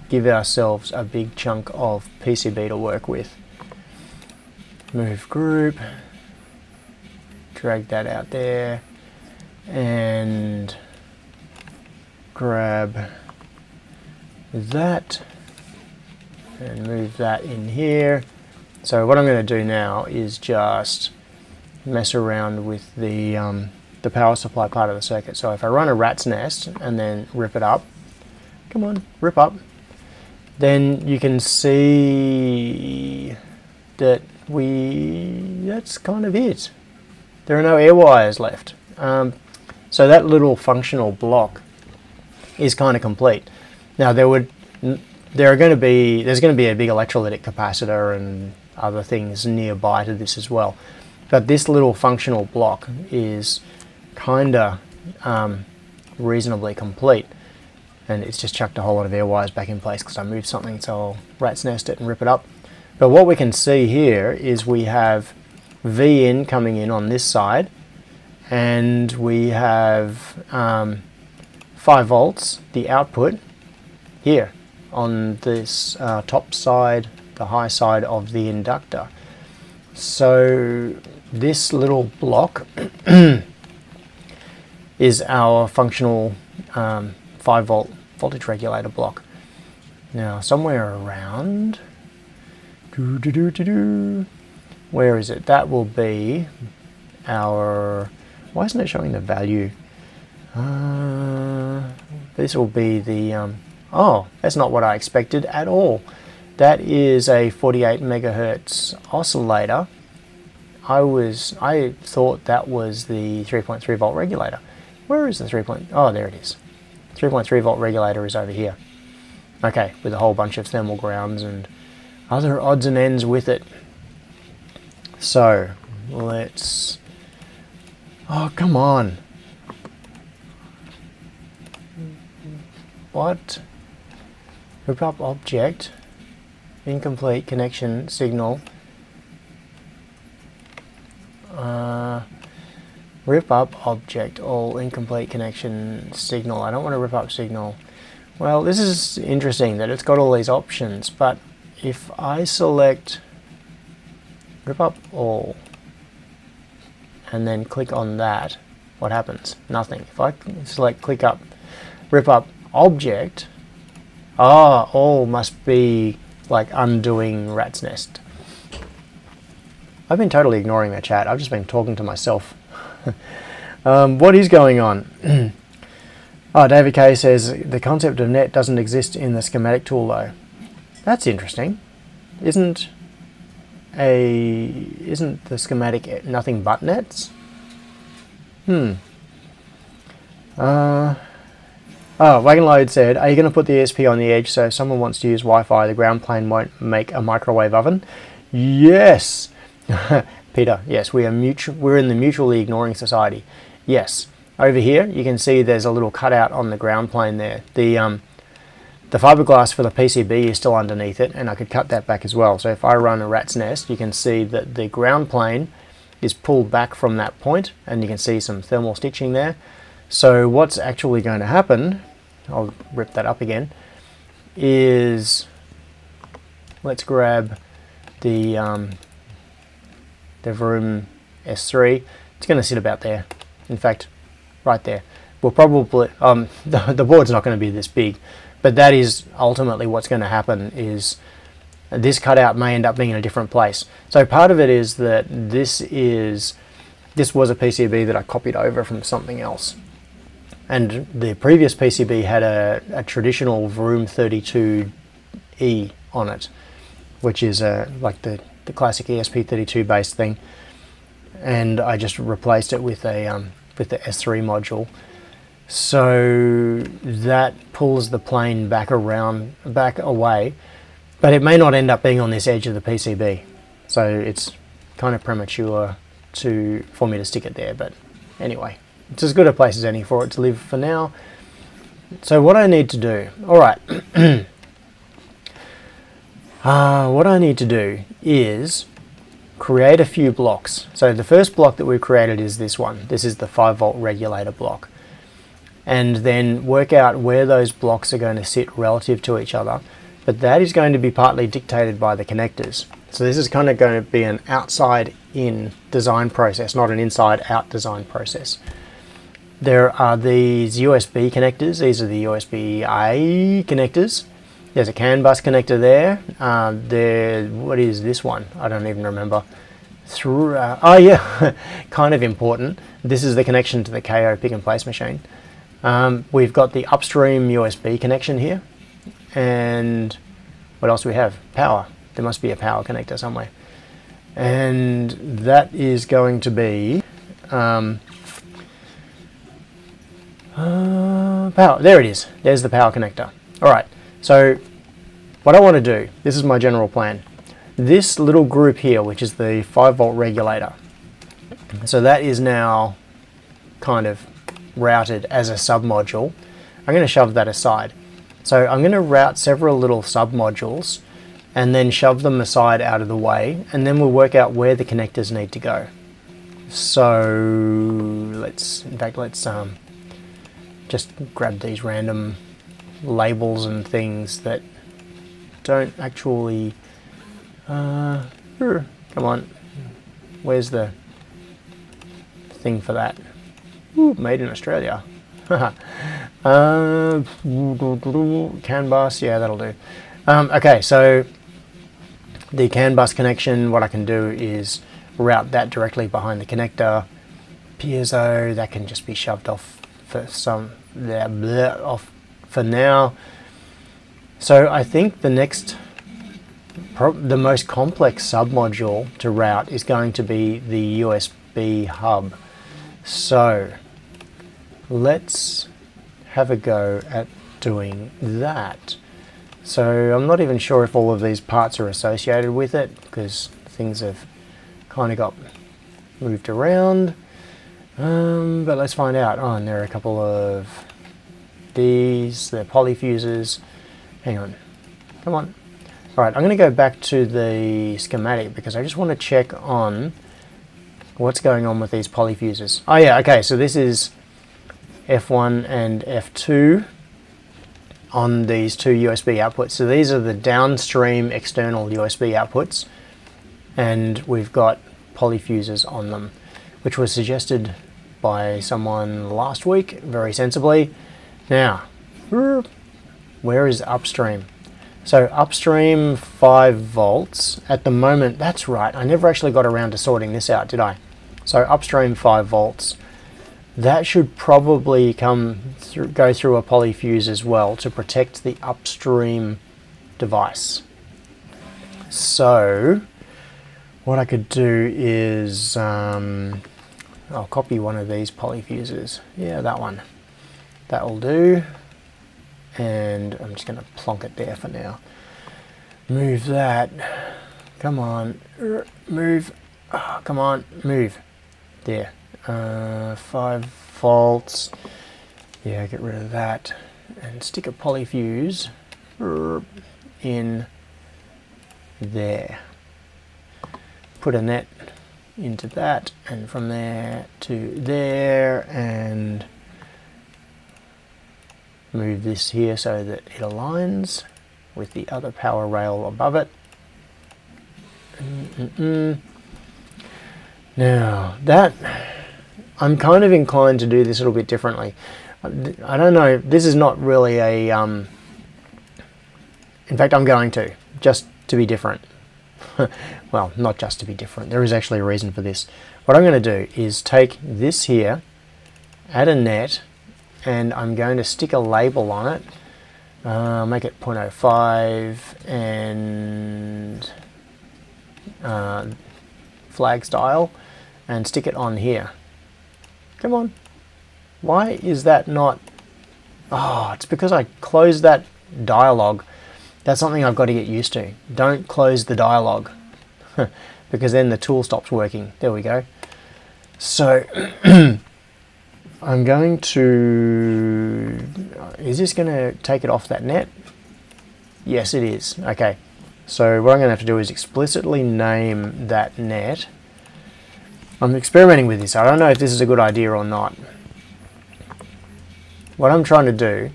give ourselves a big chunk of PCB to work with. Move group, drag that out there, and grab that and move that in here. So what I'm going to do now is just mess around with the power supply part of the circuit. So if I run a rat's nest and then rip it up, come on, rip up, then you can see that that's kind of it. There are no air wires left. So that little functional block is kind of complete. Now there's going to be a big electrolytic capacitor and other things nearby to this as well. But this little functional block is kind of reasonably complete, and it's just chucked a whole lot of air wires back in place because I moved something, so I'll rat's nest it and rip it up. But what we can see here is we have V in coming in on this side, and we have 5 volts, the output, here on this top side, the high side of the inductor. So this little block is our functional 5 volt voltage regulator block. Now somewhere around, where is it? That will be our, why isn't it showing the value? This will be the, oh, that's not what I expected at all. That is a 48 megahertz oscillator. I thought that was the 3.3 volt regulator. Where is the 3. Oh, there it is. 3.3 volt regulator is over here. Okay, with a whole bunch of thermal grounds and other odds and ends with it. So let's, oh come on, what? Rip up object, incomplete connection signal. Rip up object, all incomplete connection signal. I don't want to rip up signal. Well, this is interesting that it's got all these options, but if I select rip up all and then click on that, what happens? Nothing. If I select click up, rip up object, all must be like undoing rat's nest. I've been totally ignoring the chat. I've just been talking to myself. What is going on? David K says the concept of net doesn't exist in the schematic tool though. That's interesting. Isn't the schematic nothing but nets? Wagon Load said, are you going to put the ESP on the edge so if someone wants to use Wi-Fi, the ground plane won't make a microwave oven? Yes. Peter, yes, we're in the mutually ignoring society. Yes. Over here, you can see there's a little cutout on the ground plane there. The fiberglass for the PCB is still underneath it, and I could cut that back as well. So if I run a rat's nest, you can see that the ground plane is pulled back from that point, and you can see some thermal stitching there. So what's actually going to happen, I'll rip that up again, is let's grab the Vroom S3. It's going to sit about there. In fact, right there. We'll probably, the board's not going to be this big, but that is ultimately what's going to happen is this cutout may end up being in a different place. So part of it is that this was a PCB that I copied over from something else. And the previous PCB had a traditional Vroom 32E on it, which is like the classic ESP32 based thing. And I just replaced it with the S3 module. So that pulls the plane back away, but it may not end up being on this edge of the PCB. So it's kind of premature for me to stick it there, but anyway, it's as good a place as any for it to live for now. So what I need to do, alright, what I need to do is create a few blocks. So the first block that we've created is this one. This is the 5-volt regulator block. And then work out where those blocks are going to sit relative to each other. But that is going to be partly dictated by the connectors. So this is kind of going to be an outside-in design process, not an inside-out design process. There are these USB connectors. These are the USB-A connectors. There's a CAN bus connector there. What is this one? I don't even remember. Oh yeah, kind of important. This is the connection to the Kayo pick and place machine. We've got the upstream USB connection here. And what else do we have? Power. There must be a power connector somewhere. And that is going to be power. There it is. There's the power connector. All right. So what I want to do, this is my general plan. This little group here, which is the 5-volt regulator, so that is now kind of routed as a submodule. I'm going to shove that aside. So I'm going to route several little submodules and then shove them aside out of the way, and then we'll work out where the connectors need to go. So let's just grab these random labels and things that don't actually come on, where's the thing for that? Ooh, made in Australia. CAN bus, yeah, that'll do. Okay, so the CAN bus connection, what I can do is route that directly behind the connector. Piezo, that can just be shoved off for for now. So I think the most complex submodule to route is going to be the USB hub. So let's have a go at doing that. So I'm not even sure if all of these parts are associated with it, because things have kind of got moved around. But let's find out. Oh, and there are a couple of these, they're polyfuses. Hang on, come on. All right, I'm going to go back to the schematic because I just want to check on what's going on with these polyfuses. Oh yeah, okay, so this is F1 and F2 on these two USB outputs. So these are the downstream external USB outputs, and we've got polyfuses on them, which was suggested by someone last week, very sensibly. Now, where is upstream? So upstream 5 volts at the moment. That's right, I never actually got around to sorting this out, did I? So upstream 5 volts. That should probably go through a polyfuse as well to protect the upstream device. So what I could do is I'll copy one of these polyfuses. Yeah, that one. That will do. And I'm just going to plonk it there for now. Move that. Come on. Move. Oh, come on. Move. There. 5 volts. Yeah, get rid of that. And stick a polyfuse in there. Put a net into that, and from there to there, and move this here so that it aligns with the other power rail above it. Now that I'm kind of inclined to do this a little bit differently. I don't know, this is not really a in fact I'm going to, just to be different. Well, not just to be different, there is actually a reason for this. What I'm going to do is take this here, add a net, and I'm going to stick a label on it, make it 0.05 and flag style, and stick it on here. Come on. Why is that not... Oh, it's because I closed that dialog. That's something I've got to get used to. Don't close the dialog because then the tool stops working. There we go. So I'm going to... Is this going to take it off that net? Yes, it is. Okay. So what I'm going to have to do is explicitly name that net. I'm experimenting with this. I don't know if this is a good idea or not. What I'm trying to do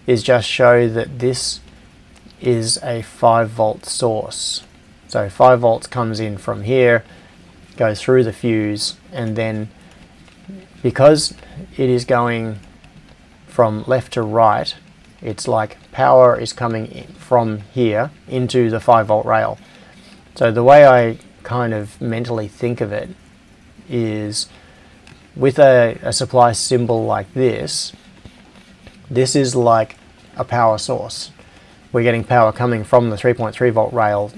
is just show that this is a 5 volt source. So 5 volts comes in from here, goes through the fuse, and then because it is going from left to right, it's like power is coming in from here into the 5 volt rail. So the way I kind of mentally think of it is with a supply symbol like this, this is like a power source. We're getting power coming from the 3.3 volt rail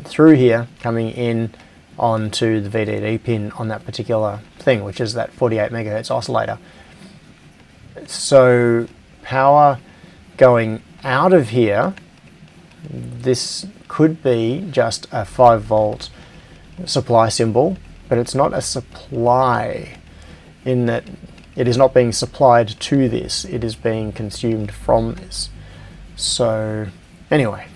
through here, coming in onto the VDD pin on that particular thing, which is that 48 megahertz oscillator. So power going out of here, this could be just a 5 volt supply symbol, but it's not a supply in that it is not being supplied to this, it is being consumed from this. So anyway,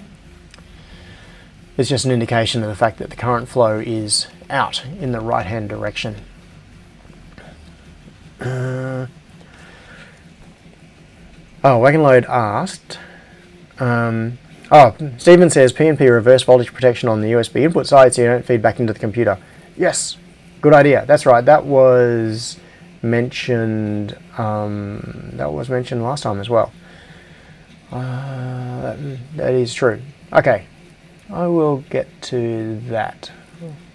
it's just an indication of the fact that the current flow is out in the right hand direction. Oh, Wagonload asked, Stephen says PnP reverse voltage protection on the USB input side so you don't feed back into the computer. Yes, good idea. That's right. That was mentioned. That was mentioned last time as well. That is true. Okay, I will get to that.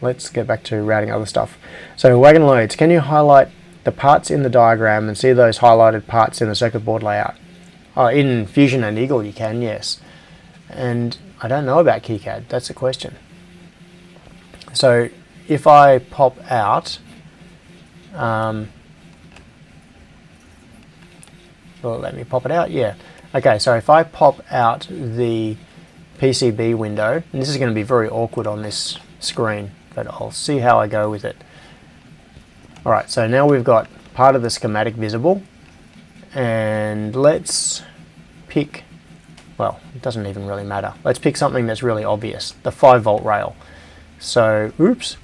Let's get back to routing other stuff. So wagon loads. Can you highlight the parts in the diagram and see those highlighted parts in the circuit board layout? In Fusion and Eagle you can, yes. And I don't know about KiCad. That's a question. So if I pop out, will it let me pop it out? Yeah. Okay, so if I pop out the PCB window, and this is going to be very awkward on this screen, but I'll see how I go with it. Alright, so now we've got part of the schematic visible, and let's pick, well, it doesn't even really matter. Let's pick something that's really obvious, the 5-volt rail. So, oops,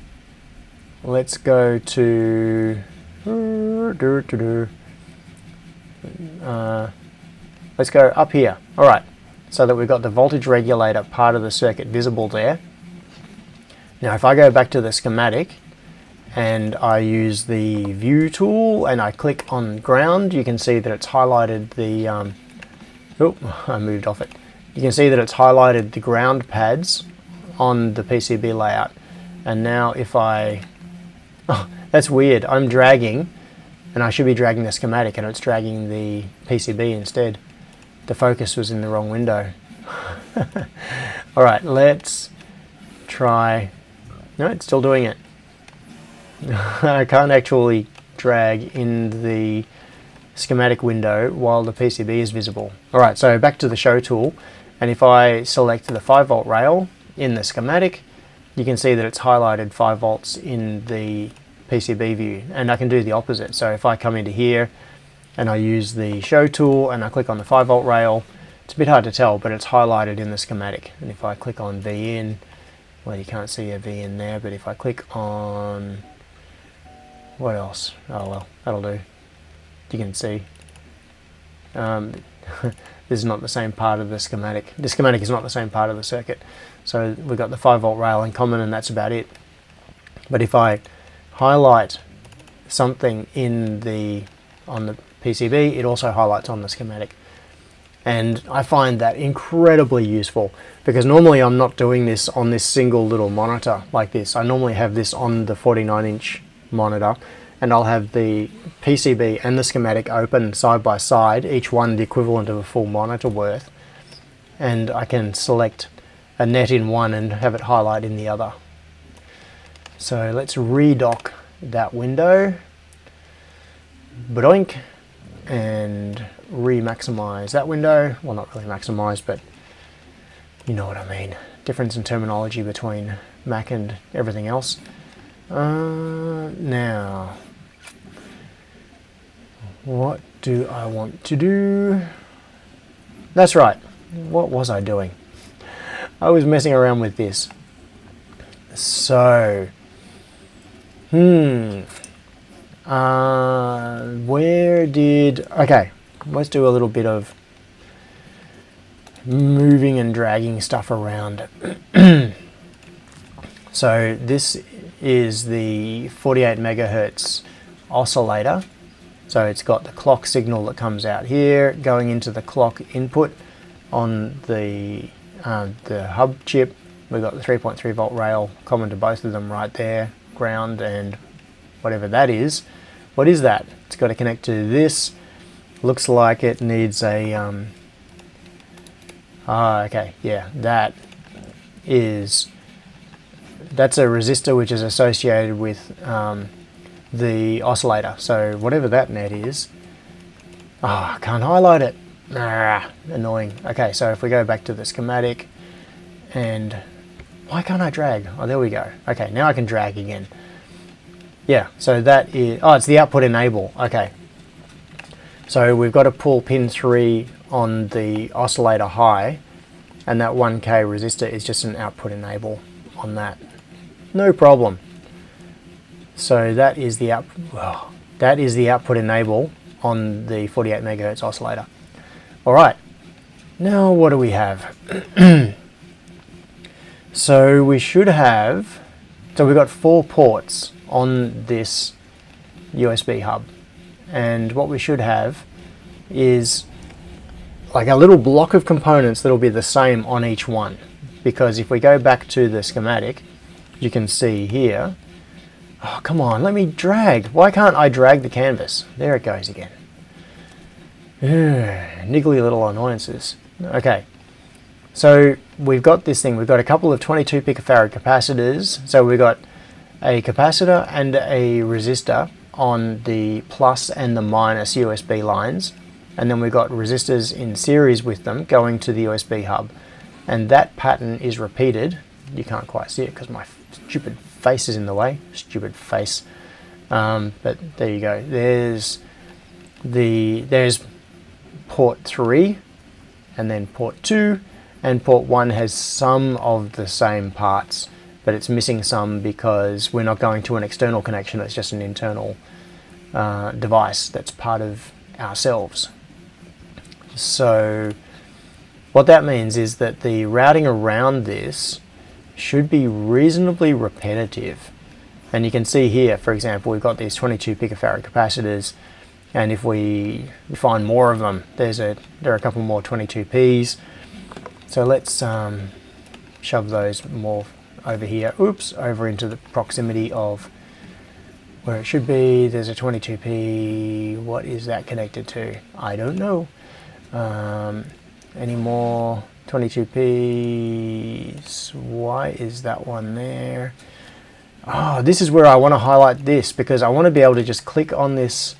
let's go to, let's go up here. Alright, so that we've got the voltage regulator part of the circuit visible there. Now if I go back to the schematic and I use the view tool and I click on ground, you can see that it's highlighted the, I moved off it. You can see that it's highlighted the ground pads on the PCB layout. And now if I, oh, that's weird, I'm dragging, and I should be dragging the schematic and it's dragging the PCB instead. The focus was in the wrong window. Alright, let's try, no, it's still doing it. I can't actually drag in the schematic window while the PCB is visible. Alright, so back to the show tool, and if I select the 5-volt rail in the schematic, you can see that it's highlighted 5 volts in the PCB view, and I can do the opposite. So if I come into here and I use the show tool and I click on the 5-volt rail, it's a bit hard to tell, but it's highlighted in the schematic. And if I click on V in, well, you can't see a V in there, but if I click on, what else? Oh well, that'll do. You can see. This is not the same part of the schematic. The schematic is not the same part of the circuit. So we've got the 5-volt rail in common, and that's about it. But if I highlight something in on the PCB, it also highlights on the schematic. And I find that incredibly useful, because normally I'm not doing this on this single little monitor like this. I normally have this on the 49-inch monitor, and I'll have the PCB and the schematic open side by side, each one the equivalent of a full monitor worth, and I can select a net in one and have it highlight in the other. So let's redock that window, badoink, and re-maximize that window. Well, not really maximize, but you know what I mean. Difference in terminology between Mac and everything else. Now, what do I want to do? That's right. What was I doing? I was messing around with this. So, okay, let's do a little bit of moving and dragging stuff around. So this is the 48 megahertz oscillator. So it's got the clock signal that comes out here going into the clock input on the hub chip. We've got the 3.3 volt rail common to both of them right there, ground and whatever that is. What is that? It's got to connect to this. Looks like it needs a okay, yeah, that's a resistor which is associated with the oscillator. So whatever that net is, I can't highlight it. Annoying. Okay, so if we go back to the schematic, and why can't I drag? Oh, there we go. Okay, now I can drag again. Yeah, so that is, it's the output enable. Okay. So we've got to pull pin 3 on the oscillator high, and that 1K resistor is just an output enable on that. No problem. So that is the output enable on the 48 megahertz oscillator. All right. Now what do we have? So we should have, so we've got 4 ports on this USB hub, and what we should have is like a little block of components that'll be the same on each one, because if we go back to the schematic, you can see here, oh come on, let me drag. Why can't I drag the canvas? There it goes again. Niggly little annoyances. Okay, so we've got this thing, we've got a couple of 22 picofarad capacitors, so we've got a capacitor and a resistor on the plus and the minus USB lines, and then we've got resistors in series with them going to the USB hub. and that pattern is repeated. You can't quite see it because my stupid face is in the way. Stupid face. But there you go. There's port 3, and then port 2, and port 1 has some of the same parts, but it's missing some because we're not going to an external connection. It's just an internal device that's part of ourselves. So what that means is that the routing around this should be reasonably repetitive. And you can see here, for example, we've got these 22 picofarad capacitors, and if we find more of them, there are a couple more 22Ps. So let's shove those more over here. Oops, over into the proximity of where it should be. There's a 22P. What is that connected to? I don't know. Any more 22Ps? Why is that one there? Oh, this is where I want to highlight this, because I want to be able to just click on this.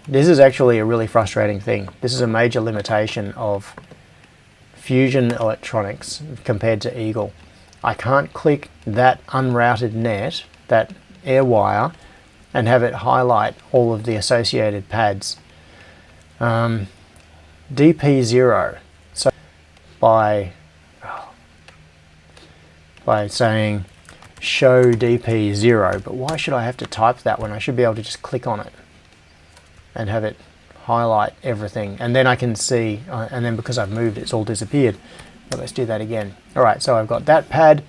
This is actually a really frustrating thing. This is a major limitation of Fusion electronics compared to Eagle. I can't click that unrouted net, that air wire, and have it highlight all of the associated pads. DP0. So by saying show DP0, but why should I have to type that when I should be able to just click on it and have it highlight everything, and then I can see, and then because I've moved it's all disappeared. But let's do that again. Alright, so I've got that pad,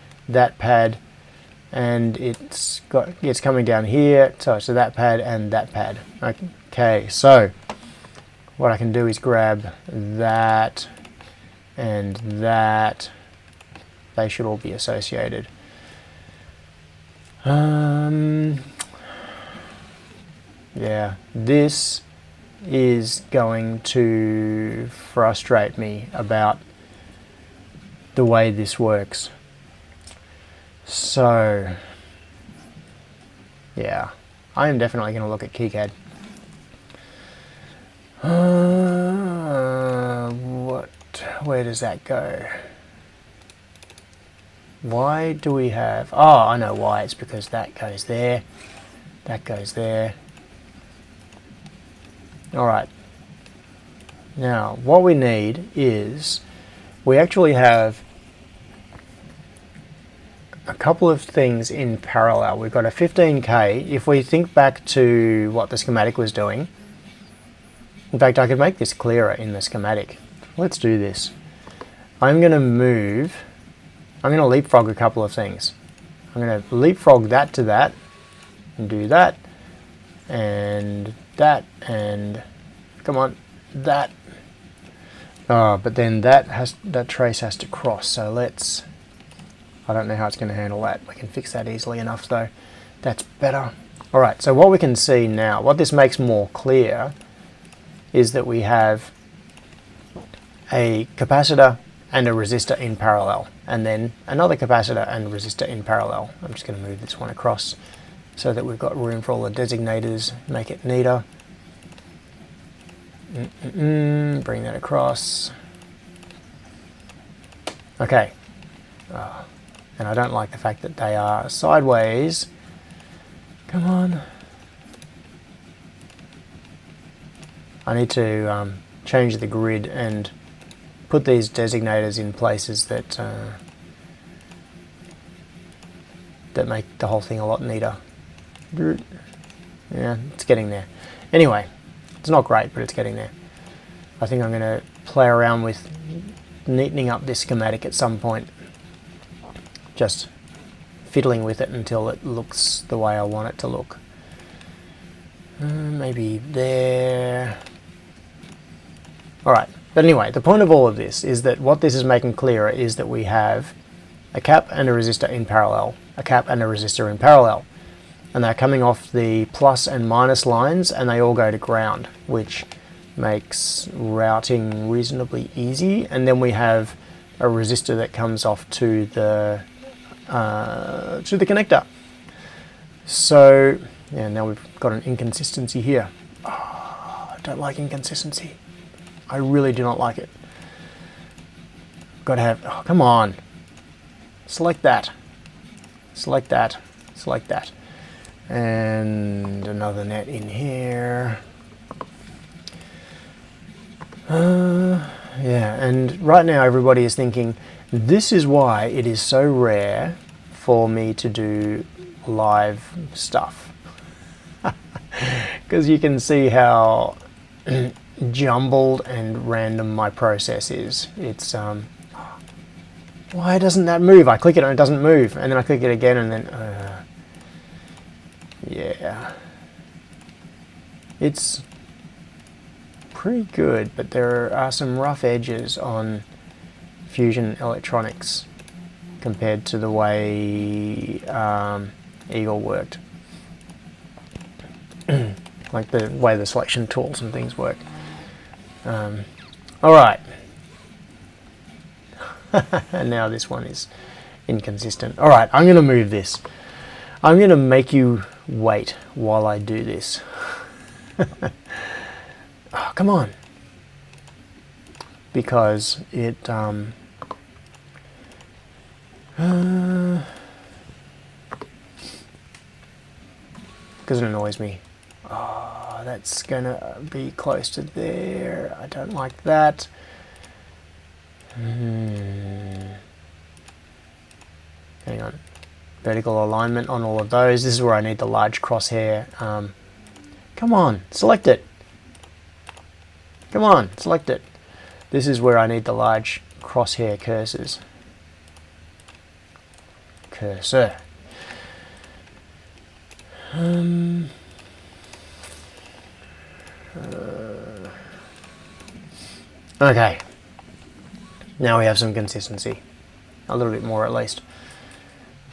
and it's coming down here, so that pad and that pad. Okay, so what I can do is grab that and that. They should all be associated. Yeah, this is going to frustrate me about the way this works. So, yeah, I am definitely going to look at KiCad. Where does that go? Why do we have... Oh, I know why. It's because that goes there. That goes there. Alright. Now, what we need is... We actually have a couple of things in parallel. We've got a 15K. If we think back to what the schematic was doing... In fact, I could make this clearer in the schematic. Let's do this. I'm going to leapfrog a couple of things. I'm going to leapfrog that to that, and do that, and come on, that. Oh, but then that trace has to cross. So let's. I don't know how it's going to handle that. We can fix that easily enough, though. That's better. All right. So what we can see now, what this makes more clear, is that we have a capacitor and a resistor in parallel, and then another capacitor and resistor in parallel. I'm just going to move this one across so that we've got room for all the designators, make it neater. Bring that across. Okay. And I don't like the fact that they are sideways. Come on. I need to change the grid and put these designators in places that that make the whole thing a lot neater. Yeah, it's getting there. Anyway, it's not great, but it's getting there. I think I'm going to play around with neatening up this schematic at some point. Just fiddling with it until it looks the way I want it to look. Maybe there. Alright, but anyway, the point of all of this is that what this is making clearer is that we have a cap and a resistor in parallel, a cap and a resistor in parallel. And they're coming off the plus and minus lines, and they all go to ground, which makes routing reasonably easy. And then we have a resistor that comes off to the connector. So, yeah, now we've got an inconsistency here. Oh, I don't like inconsistency. I really do not like it. got to have, oh, come on. Select that. Select that. Select that. And another net in here. Yeah, and right now everybody is thinking, this is why it is so rare for me to do live stuff. Because you can see how jumbled and random my process is. It's, why doesn't that move? I click it and it doesn't move, and then I click it again and then, yeah. It's pretty good, but there are some rough edges on Fusion electronics compared to the way Eagle worked. Like the way the selection tools and things work. Alright. And now this one is inconsistent. Alright, I'm going to move this. I'm going to make you wait while I do this. Oh, come on. Because it... because it annoys me. Oh, that's going to be close to there. I don't like that. Hang on. Vertical alignment on all of those. This is where I need the large crosshair. Come on, select it. Come on, select it. This is where I need the large crosshair cursors. Cursor. Okay. Now we have some consistency. A little bit more at least.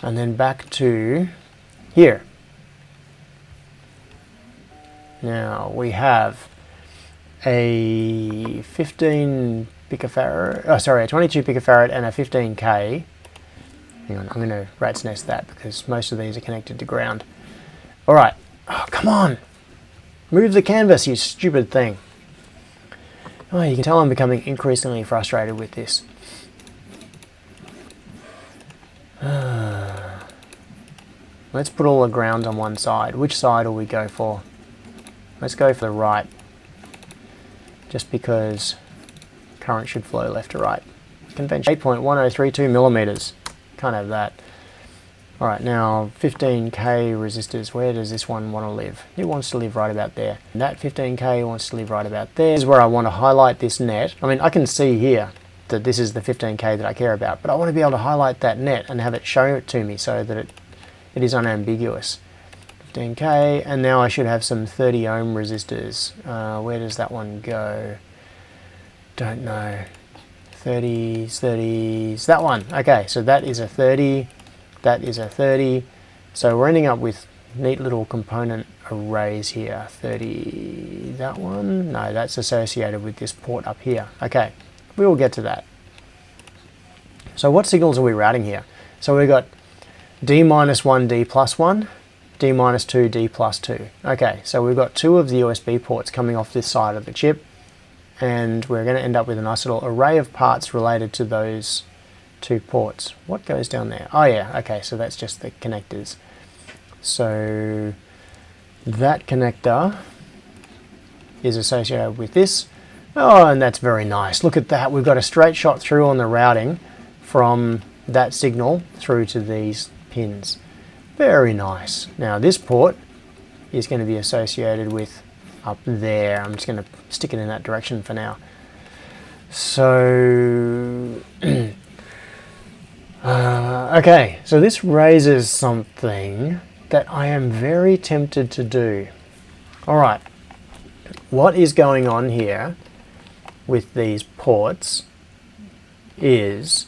And then back to here. Now we have a 15 picofarad, oh sorry, a 22 picofarad and a 15k. Hang on, I'm going to rat's nest that because most of these are connected to ground. Alright, oh come on! Move the canvas, you stupid thing. Oh, you can tell I'm becoming increasingly frustrated with this. Let's put all the ground on one side. Which side will we go for? Let's go for the right. Just because current should flow left to right. Convention 8.1032 millimeters. Can't have that. Alright, now 15k resistors. Where does this one want to live? It wants to live right about there. And that 15k wants to live right about there. This is where I want to highlight this net. I mean, I can see here that this is the 15k that I care about, but I want to be able to highlight that net and have it show it to me so that it is unambiguous. 15k, and now I should have some 30 ohm resistors. Where does that one go? Don't know. 30s, that one. Okay, so that is a 30, that is a 30. So we're ending up with neat little component arrays here. 30, that one? No, that's associated with this port up here. Okay, we will get to that. So what signals are we routing here? So we've got D-1, D+1, D-2, D+2. Okay, so we've got two of the USB ports coming off this side of the chip, and we're going to end up with a nice little array of parts related to those two ports. What goes down there? Oh yeah, okay, so that's just the connectors. So that connector is associated with this. Oh, and that's very nice. Look at that. We've got a straight shot through on the routing from that signal through to these pins. Very nice. Now this port is going to be associated with up there. I'm just going to stick it in that direction for now. So okay, so this raises something that I am very tempted to do. Alright, what is going on here with these ports is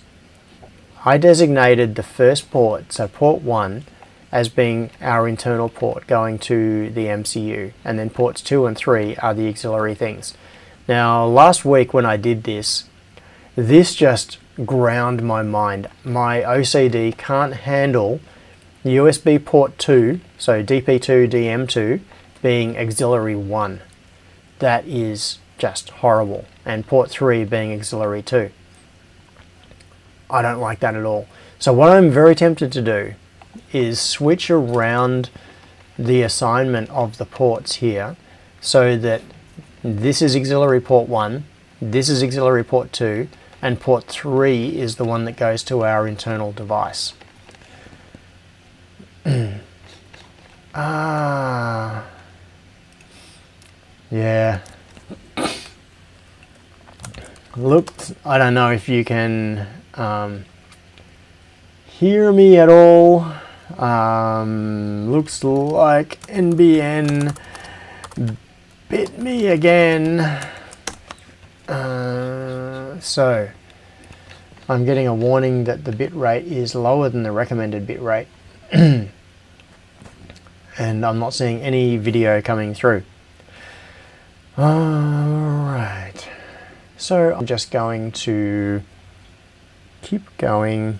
I designated the first port, so port 1, as being our internal port going to the MCU, and then ports 2 and 3 are the auxiliary things. Now last week when I did this just ground my mind. My OCD can't handle USB port 2, so DP2, DM2, being auxiliary 1. That is just horrible. And port 3 being auxiliary 2. I don't like that at all. So what I'm very tempted to do is switch around the assignment of the ports here so that this is auxiliary port 1, this is auxiliary port 2, and port 3 is the one that goes to our internal device. Yeah. Look, I don't know if you can hear me at all. Looks like NBN bit me again. So I'm getting a warning that the bit rate is lower than the recommended bit rate. And I'm not seeing any video coming through. Alright. So I'm just going to keep going.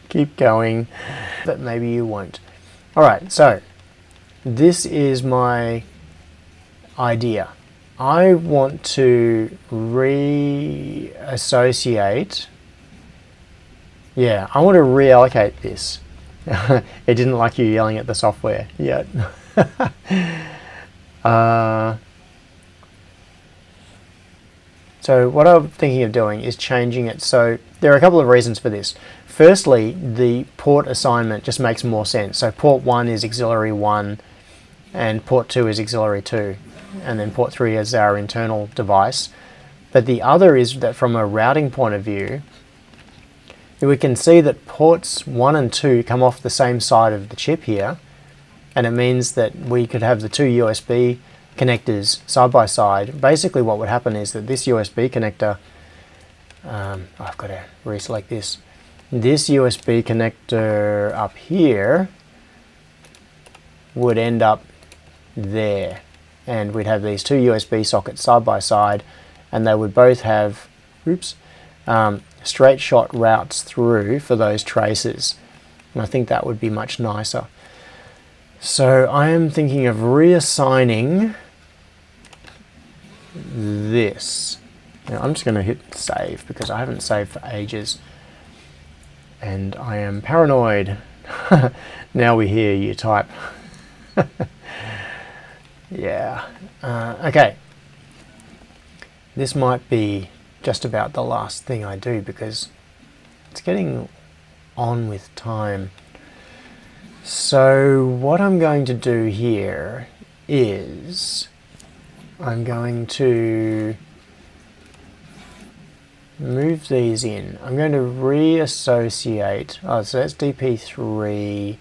Keep going. But maybe you won't. Alright, so this is my idea. I want to reassociate. Yeah, I want to reallocate this. It didn't like you yelling at the software yet. So what I'm thinking of doing is changing it. So there are a couple of reasons for this. Firstly, the port assignment just makes more sense. So port 1 is auxiliary 1 and port 2 is auxiliary 2. And then port 3 is our internal device. But the other is that from a routing point of view, we can see that ports 1 and 2 come off the same side of the chip here, and it means that we could have the two USB connectors side by side. Basically what would happen is that this USB connector, I've got to reselect this, this USB connector up here would end up there, and we'd have these two USB sockets side by side, and they would both have, oops, straight shot routes through for those traces, and I think that would be much nicer. So I am thinking of reassigning this. Now I'm just going to hit save because I haven't saved for ages and I am paranoid. Now we hear you type. Yeah. Okay. This might be just about the last thing I do because it's getting on with time. So what I'm going to do here is I'm going to move these in. I'm going to reassociate. Oh, so that's DP3,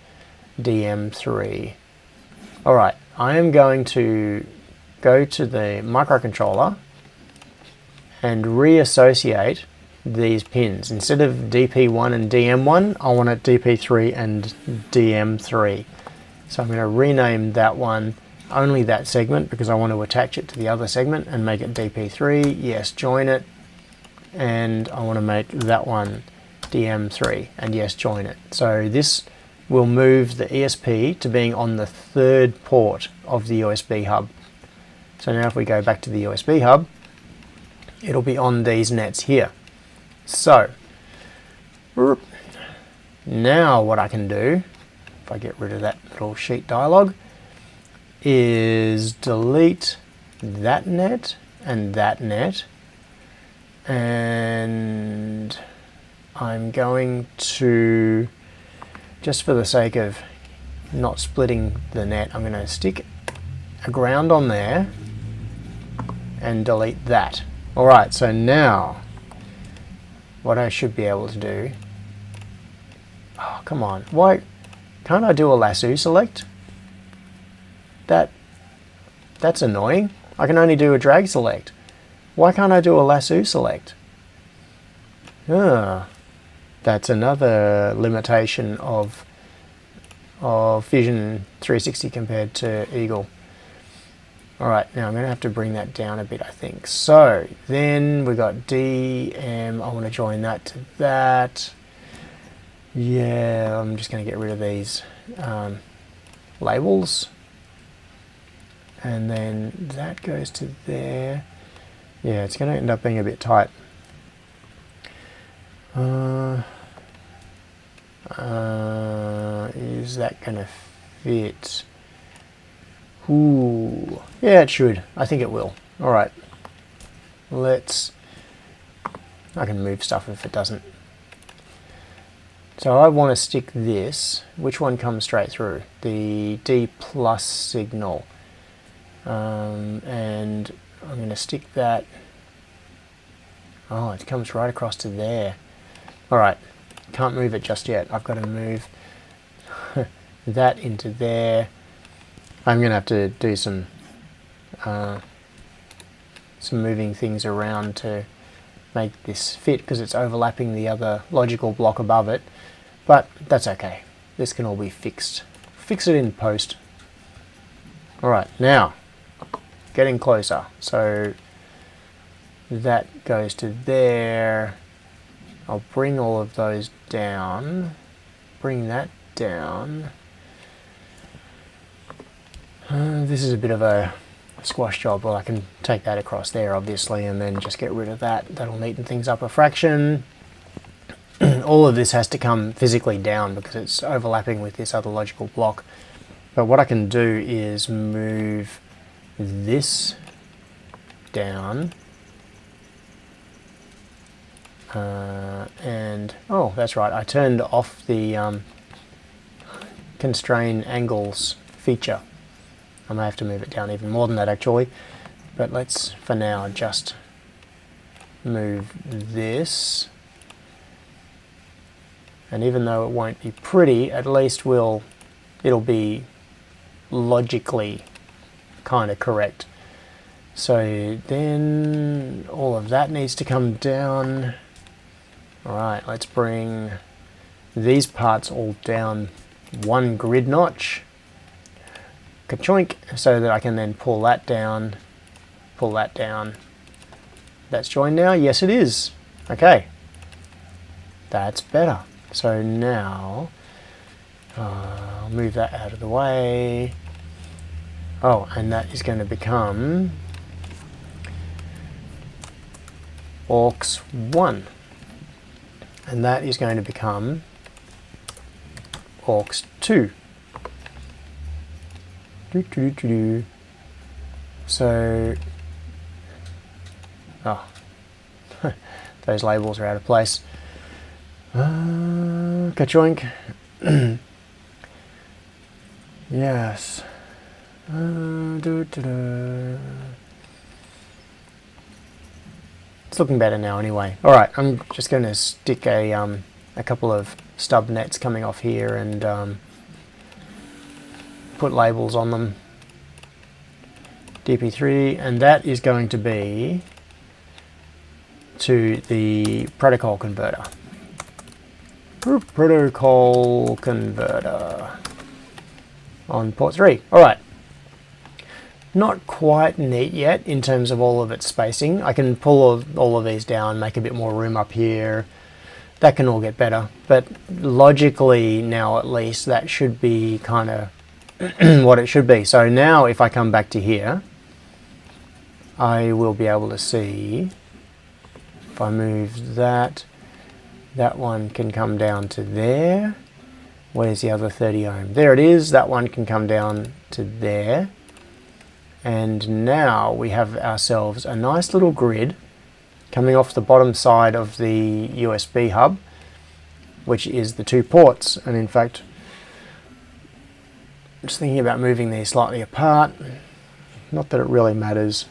DM3. Alright, I am going to go to the microcontroller and reassociate these pins. Instead of DP1 and DM1, I want it DP3 and DM3. So I'm going to rename that one only that segment because I want to attach it to the other segment and make it DP3. Yes, join it. And I want to make that one DM3 and yes, join it. So this will move the ESP to being on the third port of the USB hub. So now if we go back to the USB hub, it'll be on these nets here. So now what I can do, if I get rid of that little sheet dialog, is delete that net and that net, and I'm going to, just for the sake of not splitting the net, I'm going to stick a ground on there and delete that. Alright, so now what I should be able to do, oh come on, why can't I do a lasso select? That's annoying. I can only do a drag select. Why can't I do a lasso select? That's another limitation of Fusion 360 compared to Eagle. Alright, now I'm going to have to bring that down a bit, I think. So, then we got DM, I want to join that to that. Yeah, I'm just going to get rid of these labels. And then that goes to there. Yeah, it's going to end up being a bit tight. Is that gonna fit? Ooh, yeah, it should. I think it will. All right, I can move stuff if it doesn't. So I want to stick this. Which one comes straight through? The D plus signal. And I'm going to stick that. Oh, it comes right across to there. All right, can't move it just yet. I've got to move that into there. I'm going to have to do some moving things around to make this fit because it's overlapping the other logical block above it. But that's okay. This can all be fixed. Fix it in post. All right, now getting closer. So that goes to there. I'll bring all of those down. Bring that down. This is a bit of a squash job. Well, I can take that across there, obviously, and then just get rid of that. That'll neaten things up a fraction. All of this has to come physically down because it's overlapping with this other logical block. But what I can do is move this down. And, oh, that's right, I turned off the constrain angles feature. I may have to move it down even more than that actually, but let's for now just move this. And even though it won't be pretty, at least it'll be logically kind of correct. So then all of that needs to come down. All right, let's bring these parts all down one grid notch. Ka-choink, so that I can then pull that down, pull that down. That's joined now? Yes, it is. Okay, that's better. So now, I'll move that out of the way. Oh, and that is going to become aux 1. And that is going to become aux 2. So, oh, those labels are out of place. Ka-choink. Yes. It's looking better now anyway. Alright, I'm just going to stick a couple of stub nets coming off here and put labels on them. DP3, and that is going to be to the protocol converter. Protocol converter on port 3. Alright. Not quite neat yet in terms of all of its spacing. I can pull all of these down, make a bit more room up here. That can all get better. But logically now at least that should be kind of what it should be. So now if I come back to here, I will be able to see, if I move that, that one can come down to there. Where's the other 30 ohm? There it is. That one can come down to there. And now we have ourselves a nice little grid coming off the bottom side of the USB hub, which is the 2 ports. And in fact, I'm just thinking about moving these slightly apart. Not that it really matters.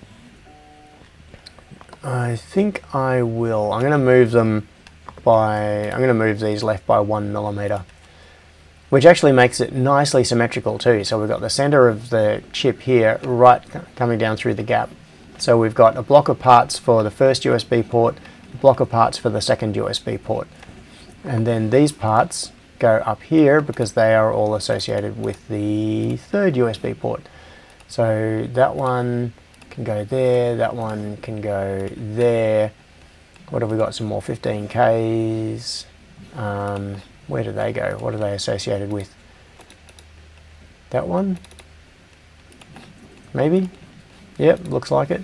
I think I will. I'm going to move them by, I'm going to move these left by 1 millimeter, which actually makes it nicely symmetrical too. So we've got the center of the chip here, right coming down through the gap. So we've got a block of parts for the first USB port, a block of parts for the second USB port. And then these parts go up here because they are all associated with the third USB port. So that one can go there, that one can go there. What have we got? Some more 15Ks. Where do they go? What are they associated with? That one? Maybe? Yep, looks like it.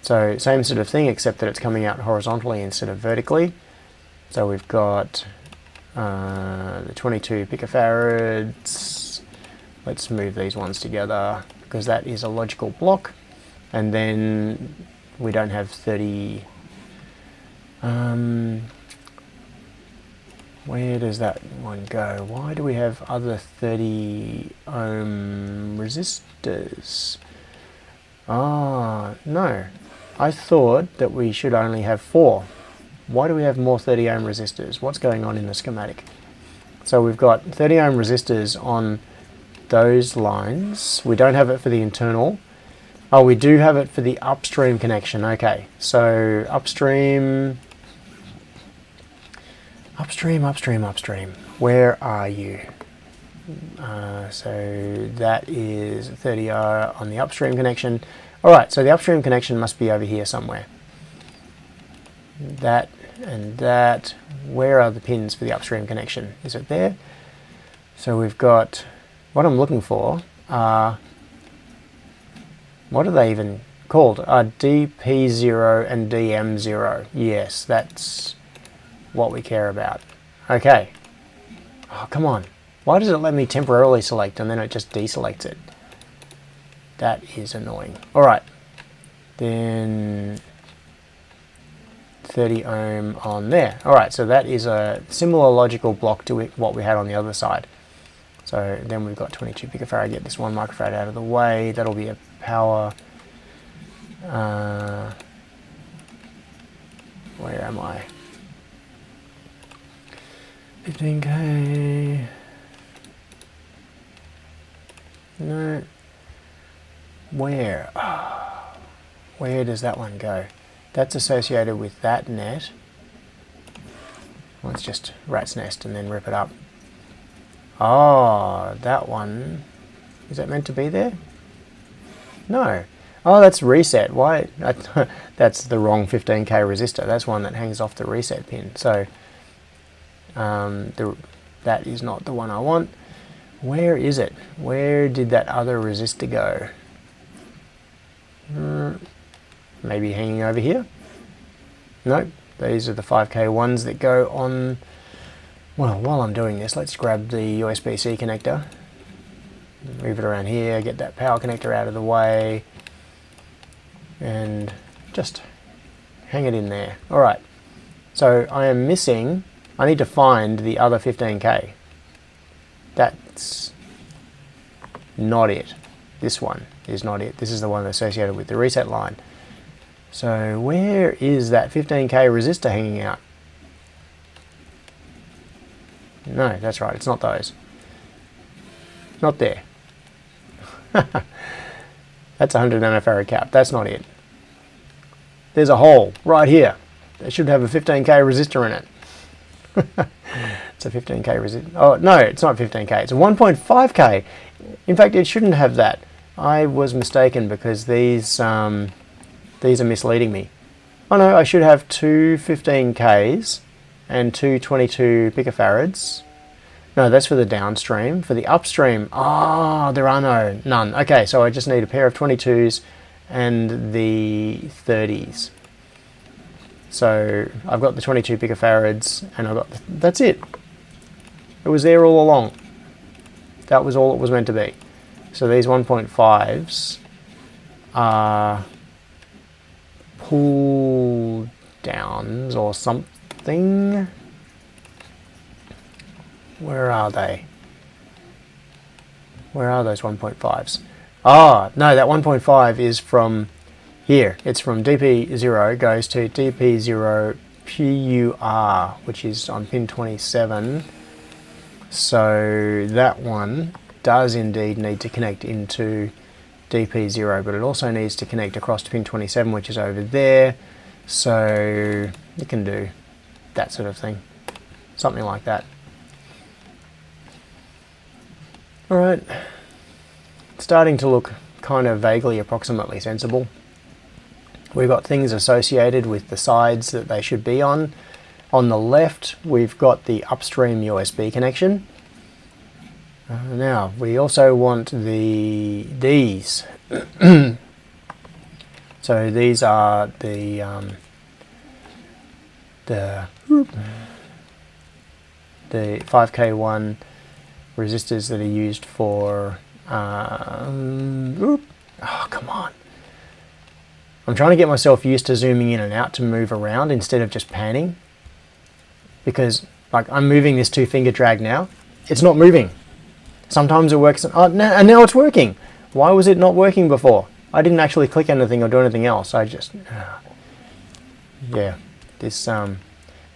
So same sort of thing, except that it's coming out horizontally instead of vertically. So we've got the 22 picofarads. Let's move these ones together because that is a logical block. And then we don't have 30. Where does that one go? Why do we have other 30 ohm resistors? Ah, no. I thought that we should only have 4. Why do we have more 30 ohm resistors? What's going on in the schematic? So we've got 30 ohm resistors on those lines. We don't have it for the internal. Oh, we do have it for the upstream connection. Okay, so upstream. Where are you? So that is 30R on the upstream connection. Alright, so the upstream connection must be over here somewhere. That and that. Where are the pins for the upstream connection? Is it there? So we've got, what I'm looking for are, what are they even called? DP0 and DM0. Yes, that's what we care about. Okay. Oh, come on. Why does it let me temporarily select and then it just deselects it? That is annoying. Alright. Then 30 ohm on there. Alright, so that is a similar logical block to what we had on the other side. So then we've got 22 picofarad. Get this 1 microfarad out of the way. That'll be a power. Where am I? 15k. No. Where? Oh, where does that one go? That's associated with that net. Let's just rat's nest and then rip it up. Oh, that one. Is that meant to be there? No. Oh, that's reset. Why? That's the wrong 15k resistor. That's one that hangs off the reset pin. So that is not the one I want. Where is it? Where did that other resistor go? Maybe hanging over here? Nope. These are the 5k ones that go on. Well, while I'm doing this, let's grab the USB-C connector. Move it around here, get that power connector out of the way, and just hang it in there. Alright, so I am missing, I need to find the other 15k. That's not it. This one is not it. This is the one associated with the reset line. So where is that 15k resistor hanging out? No, that's right, it's not those. Not there. That's a 100 nanofarad cap. That's not it. There's a hole right here. It should have a 15k resistor in it. It's a 15k resistor. Oh, no, it's not 15k. It's a 1.5k. In fact, it shouldn't have that. I was mistaken because these are misleading me. Oh no, I should have two 15ks and two 22 picofarads. No, that's for the downstream. For the upstream, there are none. Okay, so I just need a pair of 22s and the 30s. So I've got the 22 picofarads and I've got, that's it. It was there all along. That was all it was meant to be. So these 1.5s are pull downs or something. Where are they? Where are those 1.5s? Ah, no, that 1.5 is from here. It's from DP0, goes to DP0 PUR, which is on pin 27. So that one does indeed need to connect into DP0, but it also needs to connect across to pin 27, which is over there. So you can do that sort of thing. Something like that. Alright, starting to look kind of vaguely approximately sensible. We've got things associated with the sides that they should be on. On the left, we've got the upstream USB connection. Now, we also want these. So So these are the 5K1 resistors that are used for oh, come on. I'm trying to get myself used to zooming in and out to move around instead of just panning, because like I'm moving this 2-finger drag now. It's not moving. Sometimes it works, and now it's working. Why was it not working before? I didn't actually click anything or do anything else. I just yeah, this the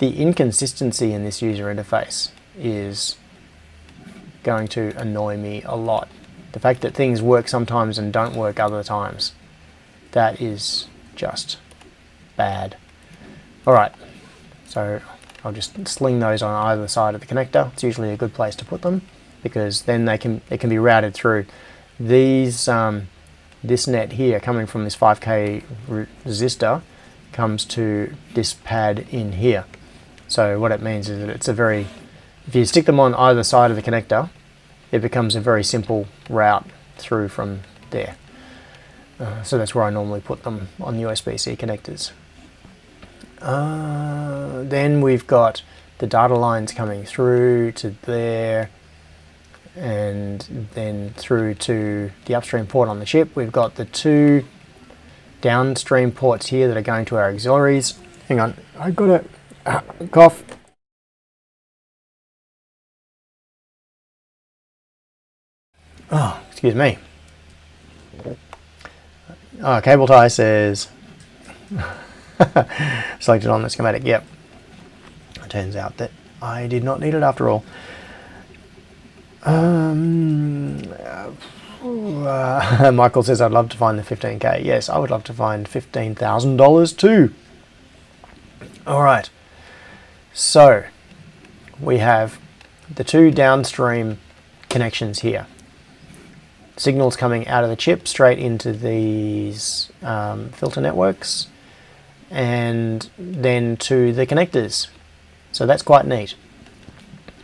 inconsistency in this user interface is going to annoy me a lot. The fact that things work sometimes and don't work other times, that is just bad. Alright, so I'll just sling those on either side of the connector. It's usually a good place to put them, because then they can be routed through. These this net here coming from this 5K resistor comes to this pad in here. So what it means is that it's if you stick them on either side of the connector, it becomes a very simple route through from there. So that's where I normally put them, on USB-C connectors. Then we've got the data lines coming through to there, and then through to the upstream port on the chip. We've got the 2 downstream ports here that are going to our auxiliaries. Hang on, I got a cough. Oh, excuse me. Oh, cable tie says selected on the schematic. Yep. It turns out that I did not need it after all. Michael says I'd love to find the 15K. Yes, I would love to find $15,000 too. Alright, so we have the 2 downstream connections here. Signals coming out of the chip straight into these filter networks, and then to the connectors. So that's quite neat.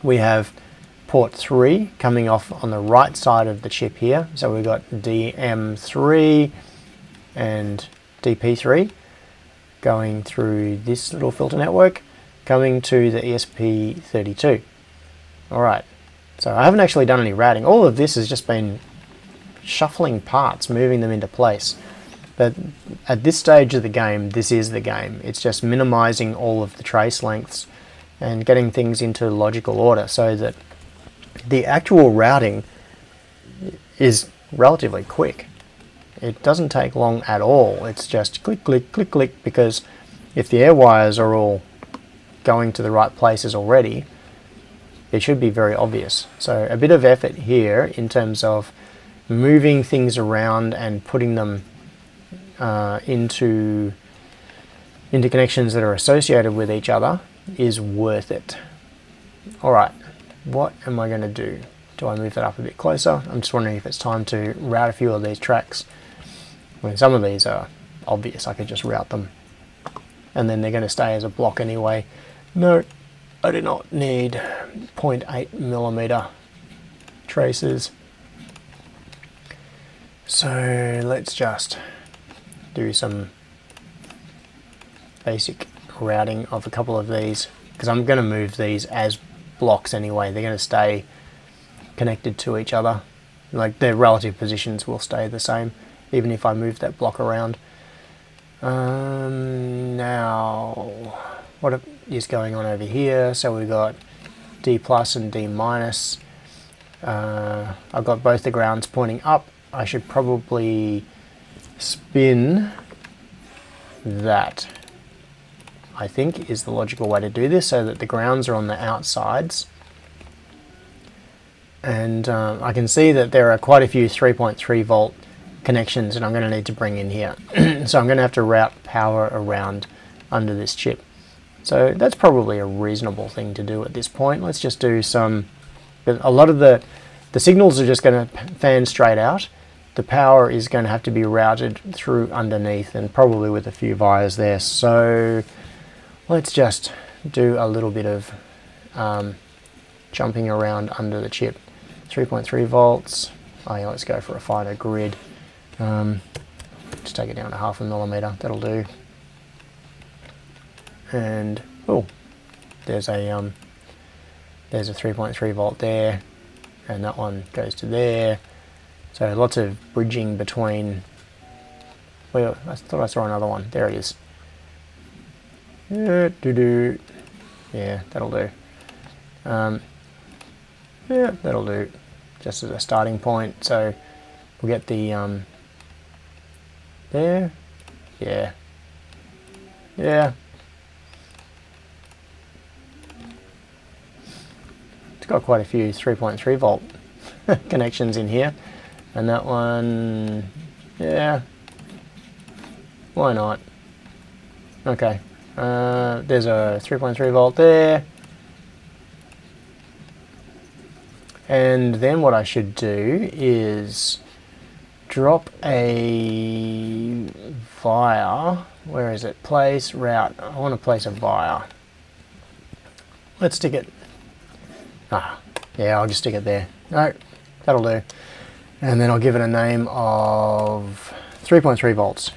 We have port 3 coming off on the right side of the chip here. So we've got DM3 and DP3 going through this little filter network, coming to the ESP32. Alright, so I haven't actually done any routing. All of this has just been shuffling parts, moving them into place. But at this stage of the game, this is the game. It's just minimizing all of the trace lengths and getting things into logical order, so that the actual routing is relatively quick. It doesn't take long at all. It's just click, click, click, click, because if the air wires are all going to the right places already, it should be very obvious. So a bit of effort here in terms of moving things around and putting them into connections that are associated with each other is worth it. Alright, what am I going to do? Do I move that up a bit closer? I'm just wondering if it's time to route a few of these tracks. I mean, some of these are obvious, I could just route them and then they're going to stay as a block anyway. No, I do not need 0.8mm traces. So let's just do some basic routing of a couple of these, because I'm going to move these as blocks anyway. They're going to stay connected to each other. Like, their relative positions will stay the same even if I move that block around. Now, what is going on over here? So we've got D plus and D minus. I've got both the grounds pointing up. I should probably spin that, I think, is the logical way to do this, so that the grounds are on the outsides. And I can see that there are quite a few 3.3 volt connections that I'm going to need to bring in here. So I'm going to have to route power around under this chip. So that's probably a reasonable thing to do at this point. Let's just do some, a lot of the signals are just going to fan straight out. The power is going to have to be routed through underneath, and probably with a few wires there. So let's just do a little bit of jumping around under the chip. 3.3 volts. Oh yeah, let's go for a finer grid. just take it down to 0.5 millimeter. That'll do. And oh, there's a 3.3 volt there, and that one goes to there. So lots of bridging between. Well, I thought I saw another one. There it is. Yeah, that'll do. Yeah, that'll do. Just as a starting point. So we'll get the there. Yeah. Yeah. It's got quite a few 3.3 volt connections in here. And that one, yeah. Why not? Okay. There's a 3.3 volt there. And then what I should do is drop a via. Where is it? Place, route. I want to place a via. Let's stick it. Yeah, I'll just stick it there. No, that'll do. And then I'll give it a name of 3.3 volts,